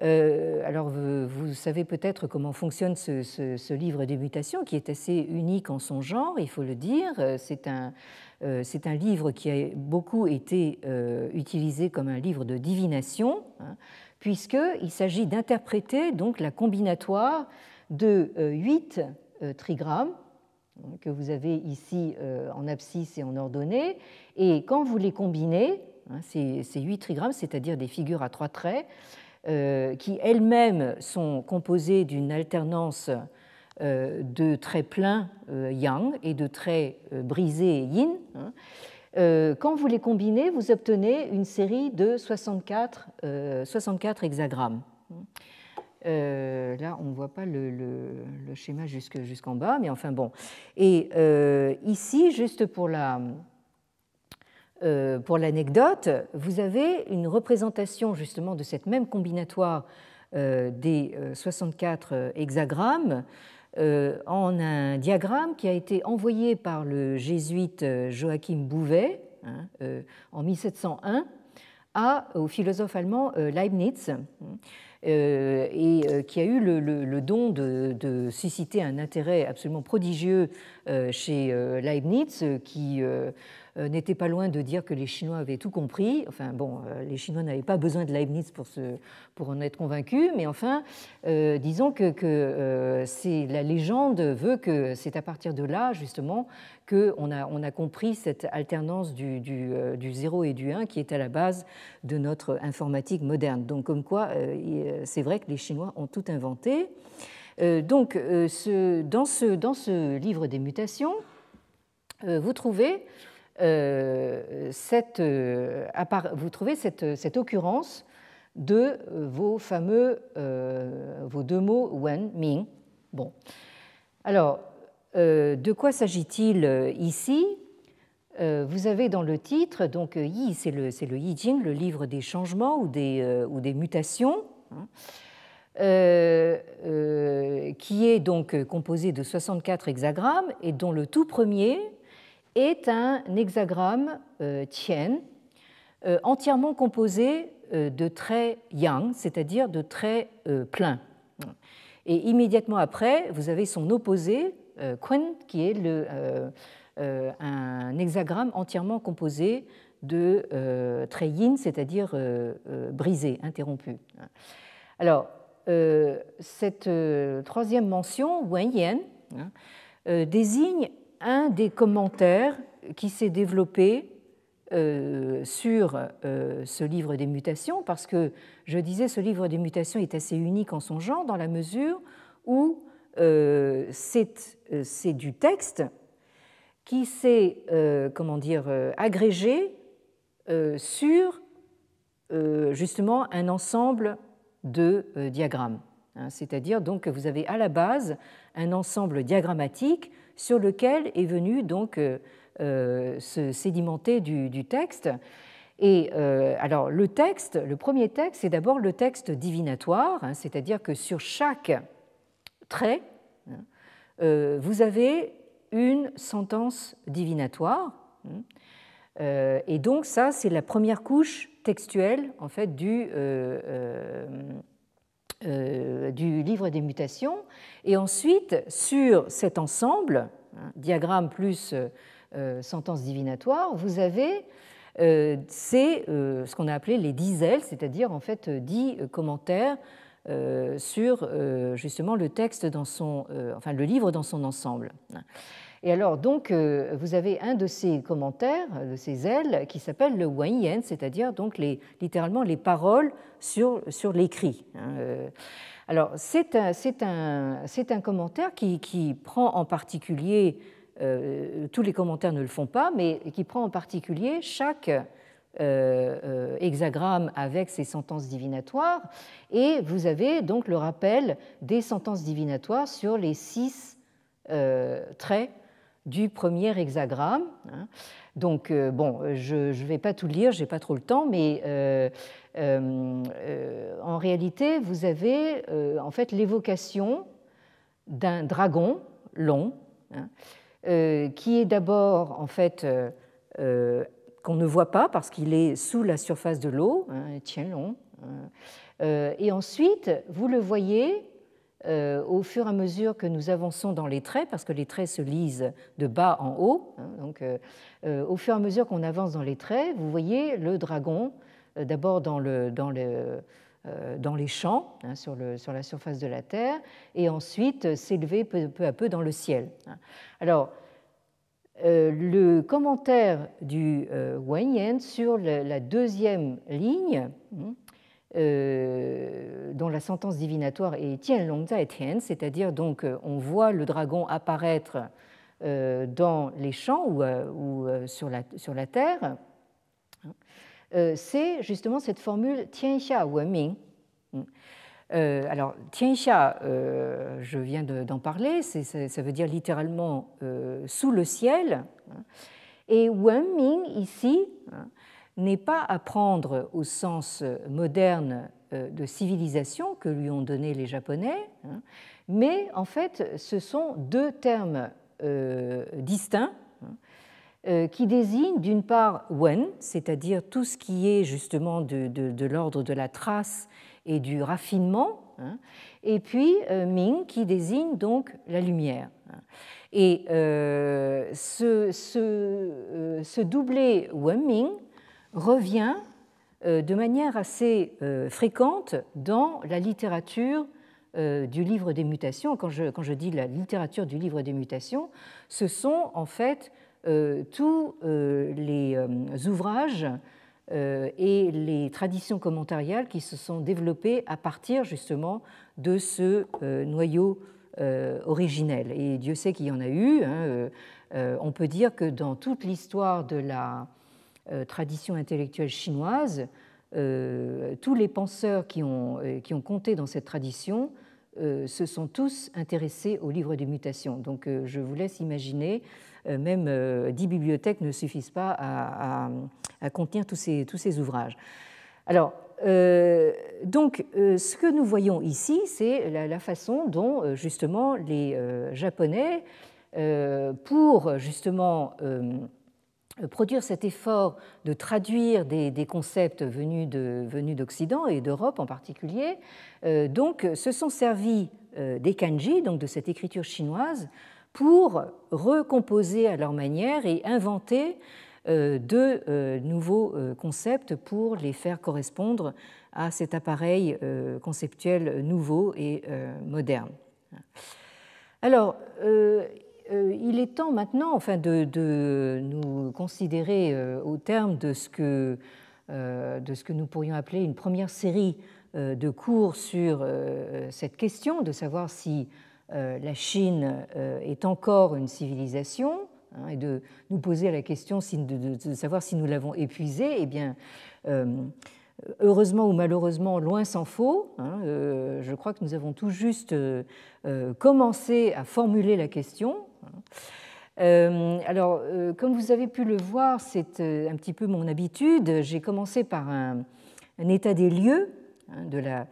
Alors vous savez peut-être comment fonctionne ce livre des mutations, qui est assez unique en son genre, il faut le dire. C'est un livre qui a beaucoup été utilisé comme un livre de divination, puisqu'il s'agit d'interpréter donc la combinatoire de 8 trigrammes que vous avez ici en abscisse et en ordonnée, et quand vous les combinez, ces 8 trigrammes, c'est-à-dire des figures à 3 traits, qui elles-mêmes sont composées d'une alternance de traits pleins yang et de traits brisés yin. Quand vous les combinez, vous obtenez une série de 64 hexagrammes. Là, on ne voit pas le schéma jusqu'en bas, mais enfin bon. Et ici, juste pour l'anecdote, vous avez une représentation justement de cette même combinatoire des 64 hexagrammes en un diagramme qui a été envoyé par le jésuite Joachim Bouvet en 1701 au philosophe allemand Leibniz, et qui a eu le don de susciter un intérêt absolument prodigieux chez Leibniz, qui n'était pas loin de dire que les Chinois avaient tout compris. Enfin bon, les Chinois n'avaient pas besoin de Leibniz pour en être convaincus, mais enfin, disons que la légende veut que c'est à partir de là, justement, qu'on a compris cette alternance du 0 et du 1 qui est à la base de notre informatique moderne. Donc comme quoi, c'est vrai que les Chinois ont tout inventé. Donc dans ce livre des mutations, vous trouvez cette occurrence de vos deux mots Wen, Ming. Bon. Alors, de quoi s'agit-il ici? Vous avez dans le titre, donc Yi, c'est le I Ching, le livre des changements ou des mutations, qui est donc composé de 64 hexagrammes et dont le tout premier est un hexagramme Qian entièrement composé de traits yang, c'est-à-dire de traits pleins. Et immédiatement après, vous avez son opposé, Quen, qui est un hexagramme entièrement composé de traits yin, c'est-à-dire brisés, interrompus. Alors, cette troisième mention, Wen Yan, désigne un des commentaires qui s'est développé sur ce livre des mutations, parce que, je disais, ce livre des mutations est assez unique en son genre, dans la mesure où c'est du texte qui s'est, agrégé sur justement un ensemble de diagrammes. C'est-à-dire donc que vous avez à la base un ensemble diagrammatique sur lequel est venu donc se sédimenter du texte. Et alors le premier texte, c'est d'abord le texte divinatoire, c'est-à-dire que sur chaque trait, vous avez une sentence divinatoire. Et donc ça, c'est la première couche textuelle en fait du livre des mutations. Et ensuite, sur cet ensemble, diagramme plus sentence divinatoire, vous avez ce qu'on a appelé les 10 ailes, c'est-à-dire en fait 10 commentaires sur justement le texte le livre dans son ensemble. Et alors, donc, vous avez un de ces commentaires, de ces ailes, qui s'appelle le Wenyan, c'est-à-dire donc littéralement les paroles sur l'écrit. Alors, c'est un commentaire qui prend en particulier, tous les commentaires ne le font pas, mais qui prend en particulier chaque hexagramme avec ses sentences divinatoires, et vous avez donc le rappel des sentences divinatoires sur les 6 traits du premier hexagramme. Donc, bon, je ne vais pas tout lire, je n'ai pas trop le temps, mais en réalité, vous avez en fait l'évocation d'un dragon long, qui est d'abord en fait qu'on ne voit pas parce qu'il est sous la surface de l'eau, Tianlong, et ensuite vous le voyez au fur et à mesure que nous avançons dans les traits, parce que les traits se lisent de bas en haut, donc au fur et à mesure qu'on avance dans les traits, vous voyez le dragon d'abord dans les champs, sur la surface de la Terre, et ensuite s'élever peu à peu dans le ciel. Alors, le commentaire du Wenyan sur la deuxième ligne, dont la sentence divinatoire est Tianlong Zai Tian, c'est-à-dire donc on voit le dragon apparaître dans les champs ou sur la terre, c'est justement cette formule Tianxia Wenming. Alors, Tianxia, je viens d'en parler, ça veut dire littéralement sous le ciel, et Wenming ici n'est pas à prendre au sens moderne de civilisation que lui ont donné les Japonais, mais en fait ce sont deux termes distincts qui désignent d'une part Wen, c'est-à-dire tout ce qui est justement de l'ordre de la trace et du raffinement, et puis Ming qui désigne donc la lumière. Et ce doublé Wenming revient de manière assez fréquente dans la littérature du livre des mutations. Quand je dis la littérature du livre des mutations, ce sont en fait tous les ouvrages et les traditions commentariales qui se sont développées à partir justement de ce noyau originel. Et Dieu sait qu'il y en a eu. On peut dire que dans toute l'histoire de la tradition intellectuelle chinoise, tous les penseurs qui ont compté dans cette tradition se sont tous intéressés au livre des mutations. Donc je vous laisse imaginer, même 10 bibliothèques ne suffisent pas à contenir tous ces ouvrages. Alors, donc, ce que nous voyons ici, c'est la façon dont justement les Japonais, pour justement produire cet effort de traduire des concepts venus d'Occident et d'Europe en particulier, donc se sont servis des kanji, donc de cette écriture chinoise, pour recomposer à leur manière et inventer de nouveaux concepts pour les faire correspondre à cet appareil conceptuel nouveau et moderne. Alors, il est temps maintenant enfin, de nous considérer au terme de ce que nous pourrions appeler une première série de cours sur cette question, de savoir si la Chine est encore une civilisation, et de nous poser la question de savoir si nous l'avons épuisée. Eh bien, heureusement ou malheureusement, loin s'en faut. Je crois que nous avons tout juste commencé à formuler la question. Alors, comme vous avez pu le voir, c'est un petit peu mon habitude. J'ai commencé par un état des lieux de la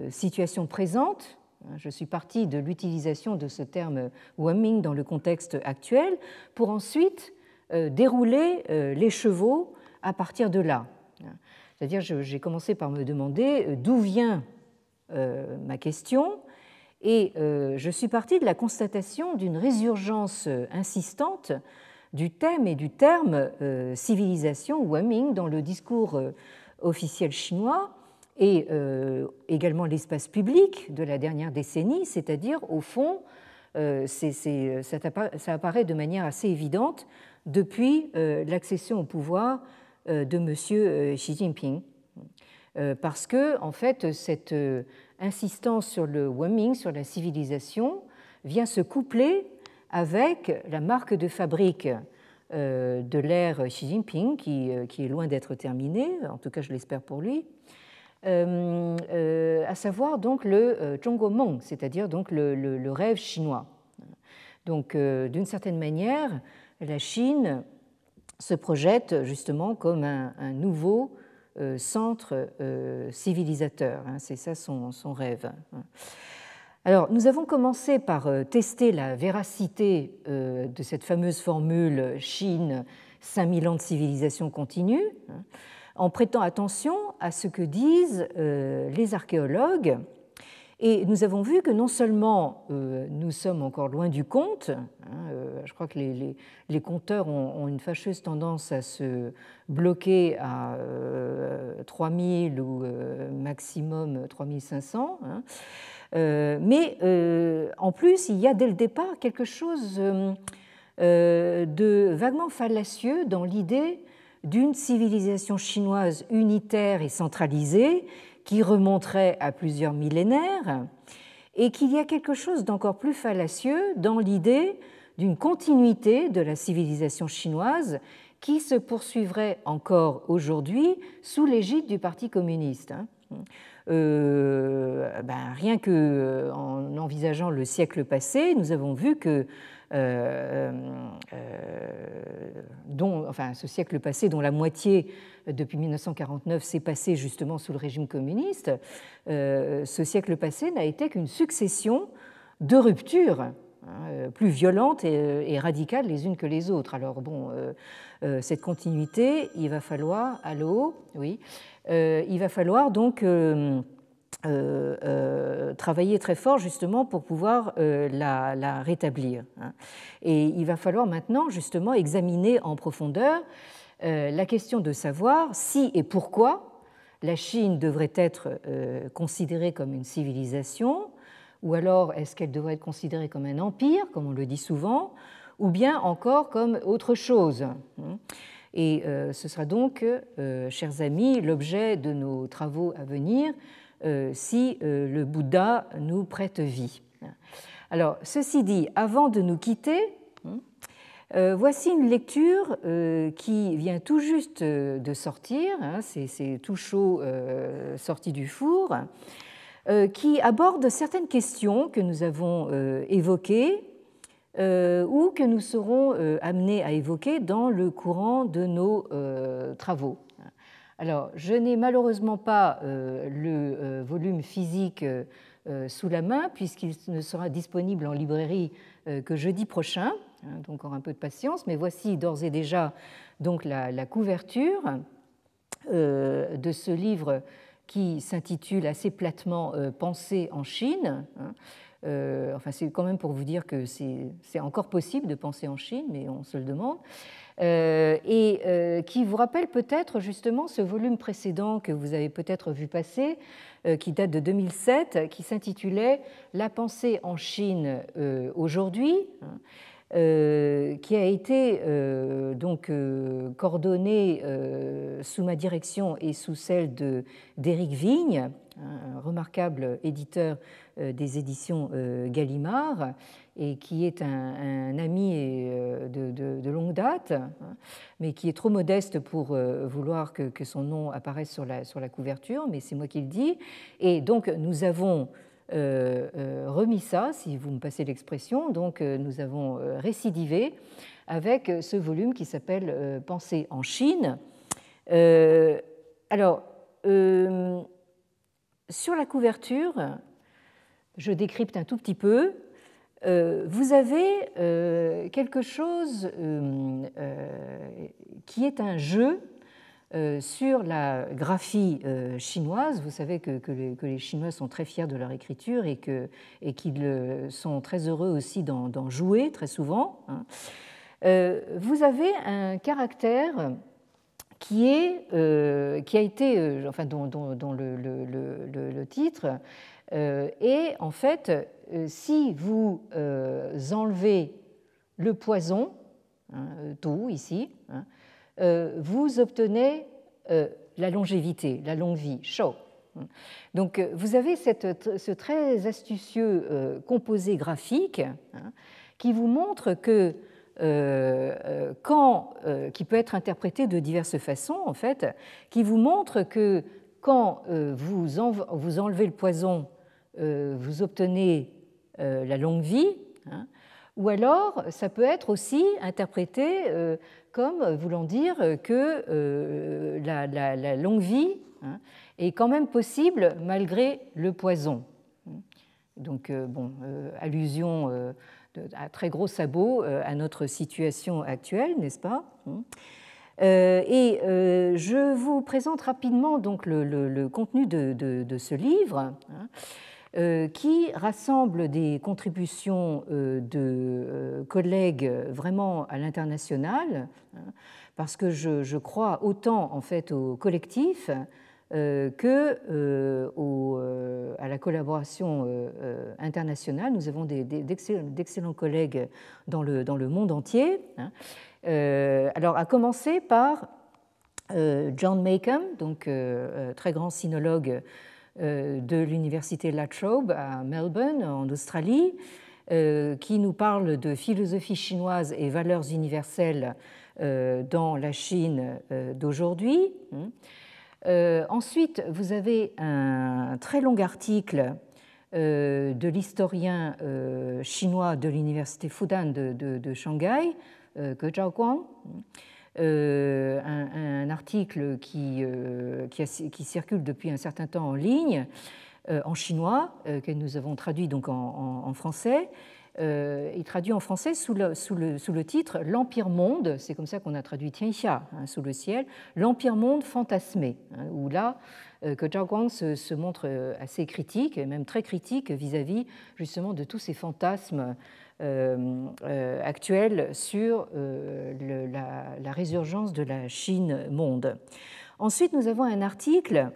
situation présente. Je suis partie de l'utilisation de ce terme Wenming dans le contexte actuel pour ensuite dérouler les chevaux à partir de là. C'est-à-dire, j'ai commencé par me demander d'où vient ma question, et je suis partie de la constatation d'une résurgence insistante du thème et du terme civilisation Wenming dans le discours officiel chinois et également l'espace public de la dernière décennie, c'est-à-dire au fond ça apparaît de manière assez évidente depuis l'accession au pouvoir de M. Xi Jinping. Parce que, en fait, cette insistance sur le Wenming, sur la civilisation, vient se coupler avec la marque de fabrique de l'ère Xi Jinping, qui est loin d'être terminée, en tout cas je l'espère pour lui, à savoir donc le Zhongguomeng, c'est-à-dire donc le rêve chinois. Donc, d'une certaine manière, la Chine se projette justement comme un nouveau centre civilisateur. C'est ça son rêve. Alors, nous avons commencé par tester la véracité de cette fameuse formule Chine, 5000 ans de civilisation continue, en prêtant attention à ce que disent les archéologues. Et nous avons vu que non seulement nous sommes encore loin du compte, je crois que les compteurs ont une fâcheuse tendance à se bloquer à 3000 ou maximum 3500, mais en plus il y a dès le départ quelque chose de vaguement fallacieux dans l'idée d'une civilisation chinoise unitaire et centralisée qui remonterait à plusieurs millénaires, et qu'il y a quelque chose d'encore plus fallacieux dans l'idée d'une continuité de la civilisation chinoise qui se poursuivrait encore aujourd'hui sous l'égide du Parti communiste. Rien qu'en envisageant le siècle passé, nous avons vu que ce siècle passé dont la moitié depuis 1949 s'est passé justement sous le régime communiste, ce siècle passé n'a été qu'une succession de ruptures plus violentes et radicales les unes que les autres. Alors bon, cette continuité, il va falloir, il va falloir donc travailler très fort justement pour pouvoir la rétablir. Et il va falloir maintenant justement examiner en profondeur la question de savoir si et pourquoi la Chine devrait être considérée comme une civilisation, ou alors est-ce qu'elle devrait être considérée comme un empire, comme on le dit souvent, ou bien encore comme autre chose. Et ce sera donc, chers amis, l'objet de nos travaux à venir si le Bouddha nous prête vie. Alors, ceci dit, avant de nous quitter, voici une lecture qui vient tout juste de sortir, c'est tout chaud sorti du four, qui aborde certaines questions que nous avons évoquées ou que nous serons amenés à évoquer dans le courant de nos travaux. Alors, je n'ai malheureusement pas le volume physique sous la main, puisqu'il ne sera disponible en librairie que jeudi prochain, donc encore un peu de patience, mais voici d'ores et déjà donc la couverture de ce livre qui s'intitule assez platement Pensée en Chine. C'est quand même pour vous dire que c'est encore possible de penser en Chine, mais on se le demande. Et qui vous rappelle peut-être justement ce volume précédent que vous avez peut-être vu passer, qui date de 2007, qui s'intitulait La pensée en Chine aujourd'hui, qui a été donc coordonné sous ma direction et sous celle d'Éric Vigne, un remarquable éditeur des éditions Gallimard, et qui est un ami de longue date, mais qui est trop modeste pour vouloir que son nom apparaisse sur la couverture, mais c'est moi qui le dis. Et donc nous avons remis ça, si vous me passez l'expression, donc nous avons récidivé avec ce volume qui s'appelle Pensée en Chine. Sur la couverture, je décrypte un tout petit peu. Vous avez quelque chose qui est un jeu sur la graphie chinoise. Vous savez que les Chinois sont très fiers de leur écriture et qu'ils sont très heureux aussi d'en jouer très souvent. Vous avez un caractère qui a été, dont le titre est en fait si vous enlevez le poison, tout ici, vous obtenez la longévité, la longue vie, shou. Donc vous avez ce très astucieux composé graphique qui vous montre que qui peut être interprété de diverses façons en fait, qui vous montre que quand vous enlevez le poison, vous obtenez la longue vie, ou alors ça peut être aussi interprété comme voulant dire que la longue vie est quand même possible malgré le poison. Donc, allusion à très gros sabots à notre situation actuelle, n'est-ce pas? Et je vous présente rapidement donc le contenu de ce livre, qui rassemble des contributions de collègues vraiment à l'international, parce que je crois autant en fait au collectif que à la collaboration internationale. Nous avons d'excellents collègues dans le monde entier. Alors, à commencer par John Maycomb, donc très grand sinologue de l'université La Trobe à Melbourne, en Australie, qui nous parle de philosophie chinoise et valeurs universelles dans la Chine d'aujourd'hui. Ensuite, vous avez un très long article de l'historien chinois de l'université Fudan de Shanghai, Ge Zhaoguang, un article qui circule depuis un certain temps en ligne, en chinois, que nous avons traduit donc en français. Il traduit en français sous le titre L'Empire Monde, c'est comme ça qu'on a traduit Tianxia, sous le ciel, l'Empire Monde fantasmé, où là, que Zhao Guang se montre assez critique, et même très critique vis-à-vis justement de tous ces fantasmes actuels sur la résurgence de la Chine monde. Ensuite, nous avons un article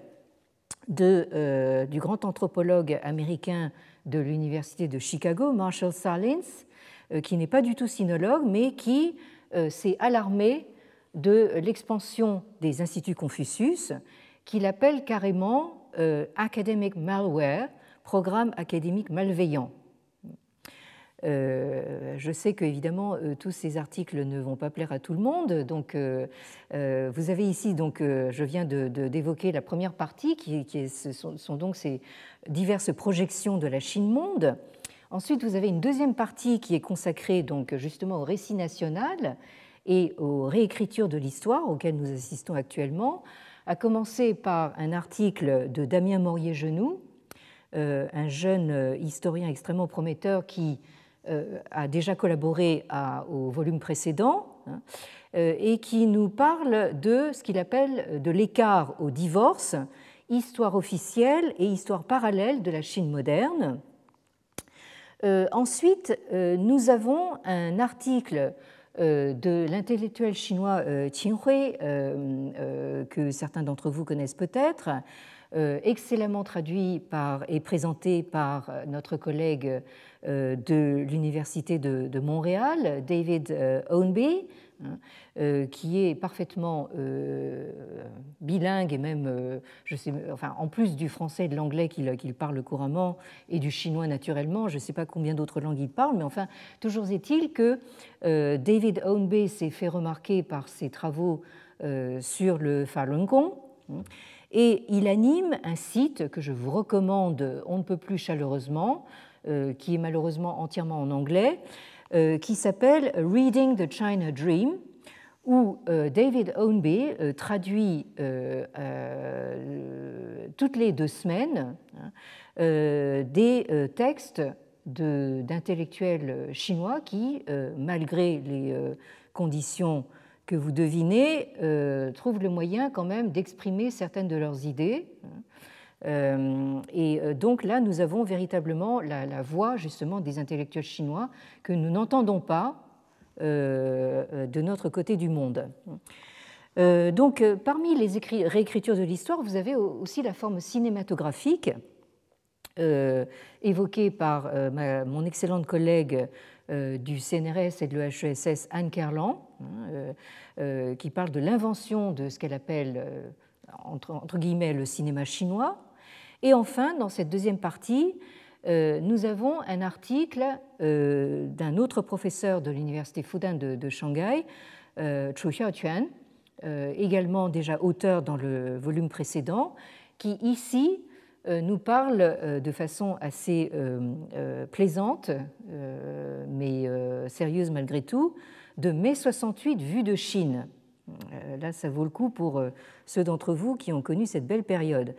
du grand anthropologue américain de l'université de Chicago, Marshall Sahlins, qui n'est pas du tout sinologue, mais qui s'est alarmé de l'expansion des instituts Confucius, qu'il appelle carrément academic malware, programme académique malveillant. Je sais qu'évidemment, tous ces articles ne vont pas plaire à tout le monde. Donc, vous avez ici, donc, je viens d'évoquer la première partie, sont donc ces diverses projections de la Chine monde. Ensuite, vous avez une deuxième partie qui est consacrée donc, justement au récit national et aux réécritures de l'histoire auxquelles nous assistons actuellement, à commencer par un article de Damien Morier-Genoux, un jeune historien extrêmement prometteur qui a déjà collaboré au volume précédent et qui nous parle de ce qu'il appelle de l'écart au divorce, histoire officielle et histoire parallèle de la Chine moderne. Ensuite, nous avons un article de l'intellectuel chinois Qin Hui, que certains d'entre vous connaissent peut-être, excellemment traduit et présenté par notre collègue de l'Université de Montréal, David Ownby, qui est parfaitement bilingue et même, en plus du français et de l'anglais qu'il parle couramment et du chinois naturellement, je ne sais pas combien d'autres langues il parle, mais enfin, toujours est-il que David Ownby s'est fait remarquer par ses travaux sur le Falun Gong. Et il anime un site que je vous recommande on ne peut plus chaleureusement, qui est malheureusement entièrement en anglais, qui s'appelle Reading the China Dream, où David Ownby traduit toutes les 2 semaines des textes d'intellectuels chinois qui, malgré les conditions que vous devinez, trouvent le moyen quand même d'exprimer certaines de leurs idées. Et donc là, nous avons véritablement la voix justement des intellectuels chinois que nous n'entendons pas de notre côté du monde. Donc, parmi les réécritures de l'histoire, vous avez aussi la forme cinématographique évoqué par mon excellente collègue du CNRS et de l'EHESS, Anne Kerlan, qui parle de l'invention de ce qu'elle appelle, entre guillemets, le cinéma chinois. Et enfin, dans cette deuxième partie, nous avons un article d'un autre professeur de l'université Fudan de Shanghai, Chu Xiaoquan, également déjà auteur dans le volume précédent, qui ici nous parle de façon assez plaisante, mais sérieuse malgré tout, de mai 68 vue de Chine. Là, ça vaut le coup pour ceux d'entre vous qui ont connu cette belle période.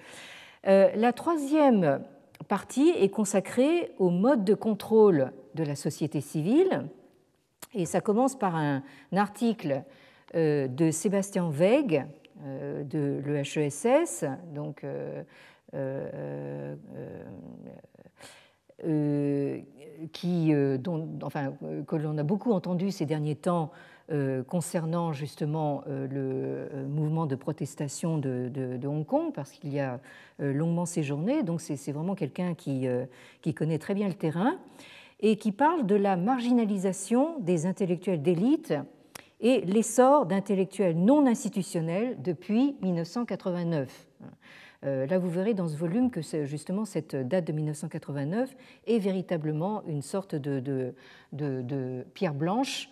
La troisième partie est consacrée au mode de contrôle de la société civile, et ça commence par un article de Sébastien Weigue de l'EHESS, donc que l'on a beaucoup entendu ces derniers temps concernant justement le mouvement de protestation de Hong Kong, parce qu'il y a longuement séjourné, donc c'est vraiment quelqu'un qui connaît très bien le terrain, et qui parle de la marginalisation des intellectuels d'élite et l'essor d'intellectuels non institutionnels depuis 1989. Là, vous verrez dans ce volume que justement cette date de 1989 est véritablement une sorte de pierre blanche,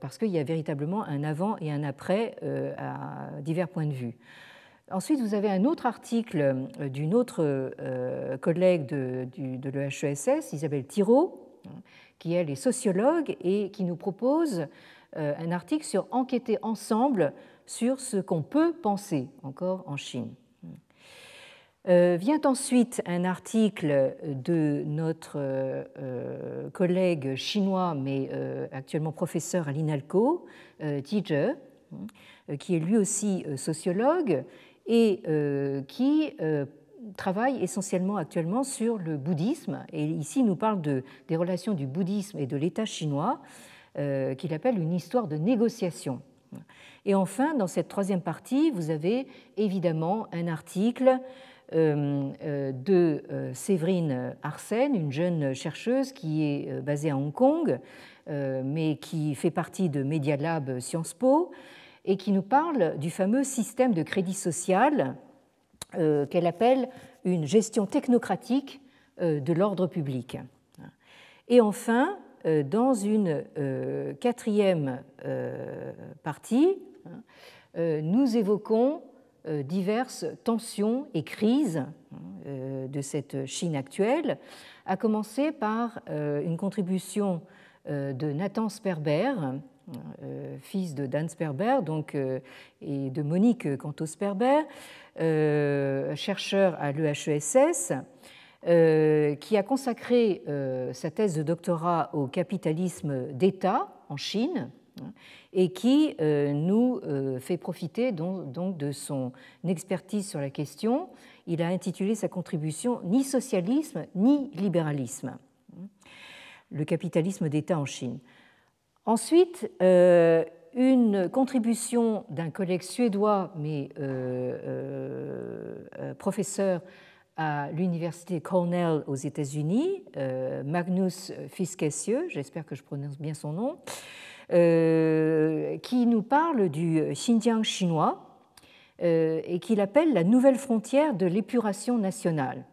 parce qu'il y a véritablement un avant et un après à divers points de vue. Ensuite, vous avez un autre article d'une autre collègue de l'EHESS, Isabelle Thiraud, qui elle est sociologue et qui nous propose un article sur enquêter ensemble sur ce qu'on peut penser encore en Chine. Vient ensuite un article de notre collègue chinois, mais actuellement professeur à l'INALCO, Ji Zhe, qui est lui aussi sociologue et qui travaille essentiellement actuellement sur le bouddhisme. Et ici, il nous parle des relations du bouddhisme et de l'État chinois, qu'il appelle une histoire de négociation. Et enfin, dans cette troisième partie, vous avez évidemment un article de Séverine Arsène, une jeune chercheuse qui est basée à Hong Kong, mais qui fait partie de Media Lab Sciences Po, et qui nous parle du fameux système de crédit social qu'elle appelle une gestion technocratique de l'ordre public. Et enfin, dans une quatrième partie, nous évoquons diverses tensions et crises de cette Chine actuelle, à commencer par une contribution de Nathan Sperber, fils de Dan Sperber donc, et de Monique Canto-Sperber, chercheur à l'EHESS, qui a consacré sa thèse de doctorat au capitalisme d'État en Chine et qui nous fait profiter donc de son expertise sur la question. Il a intitulé sa contribution « Ni socialisme ni libéralisme », le capitalisme d'État en Chine. Ensuite, une contribution d'un collègue suédois, mais professeur à l'université Cornell aux États-Unis, Magnus Fiskesieux, j'espère que je prononce bien son nom, qui nous parle du Xinjiang chinois et qu'il appelle la nouvelle frontière de l'épuration nationale.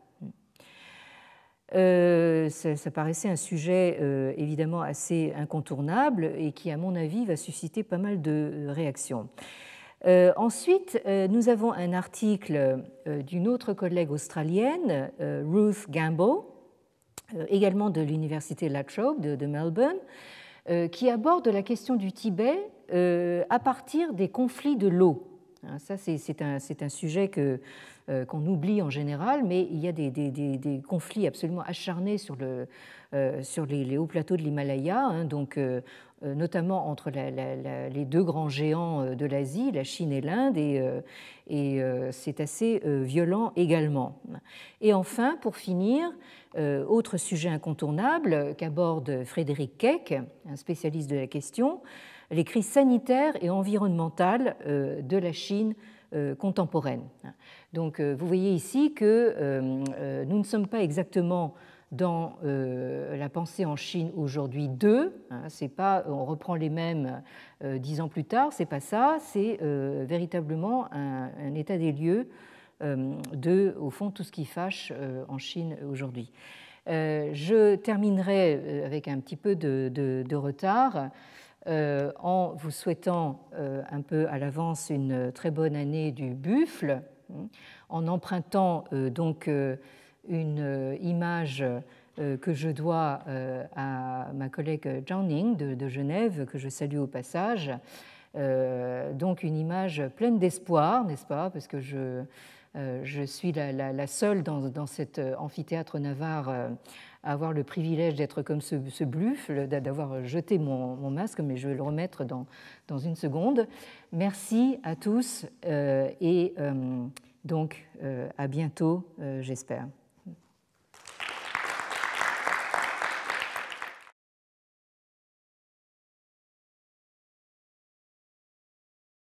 Ça paraissait un sujet évidemment assez incontournable et qui, à mon avis, va susciter pas mal de réactions. Ensuite, nous avons un article d'une autre collègue australienne, Ruth Gamble, également de l'université La Trobe de Melbourne, qui aborde la question du Tibet à partir des conflits de l'eau. Ça, c'est un sujet qu'on oublie en général, mais il y a des conflits absolument acharnés sur les hauts plateaux de l'Himalaya, donc notamment entre les deux grands géants de l'Asie, la Chine et l'Inde, et c'est assez violent également. Et enfin, pour finir, autre sujet incontournable qu'aborde Frédéric Keck, un spécialiste de la question, les crises sanitaires et environnementales de la Chine contemporaine. Donc vous voyez ici que nous ne sommes pas exactement dans la pensée en Chine aujourd'hui 2, c'est pas on reprend les mêmes 10 ans plus tard, c'est pas ça, c'est véritablement un état des lieux de, au fond, tout ce qui fâche en Chine aujourd'hui. Je terminerai avec un petit peu de retard en vous souhaitant un peu à l'avance une très bonne année du buffle, en empruntant donc une image que je dois à ma collègue Zhang Ning de Genève, que je salue au passage. Donc une image pleine d'espoir, n'est-ce pas, parce que je suis la seule dans cet amphithéâtre navarre à avoir le privilège d'être comme ce buffle, d'avoir jeté mon masque, mais je vais le remettre dans une seconde. Merci à tous et donc à bientôt, j'espère.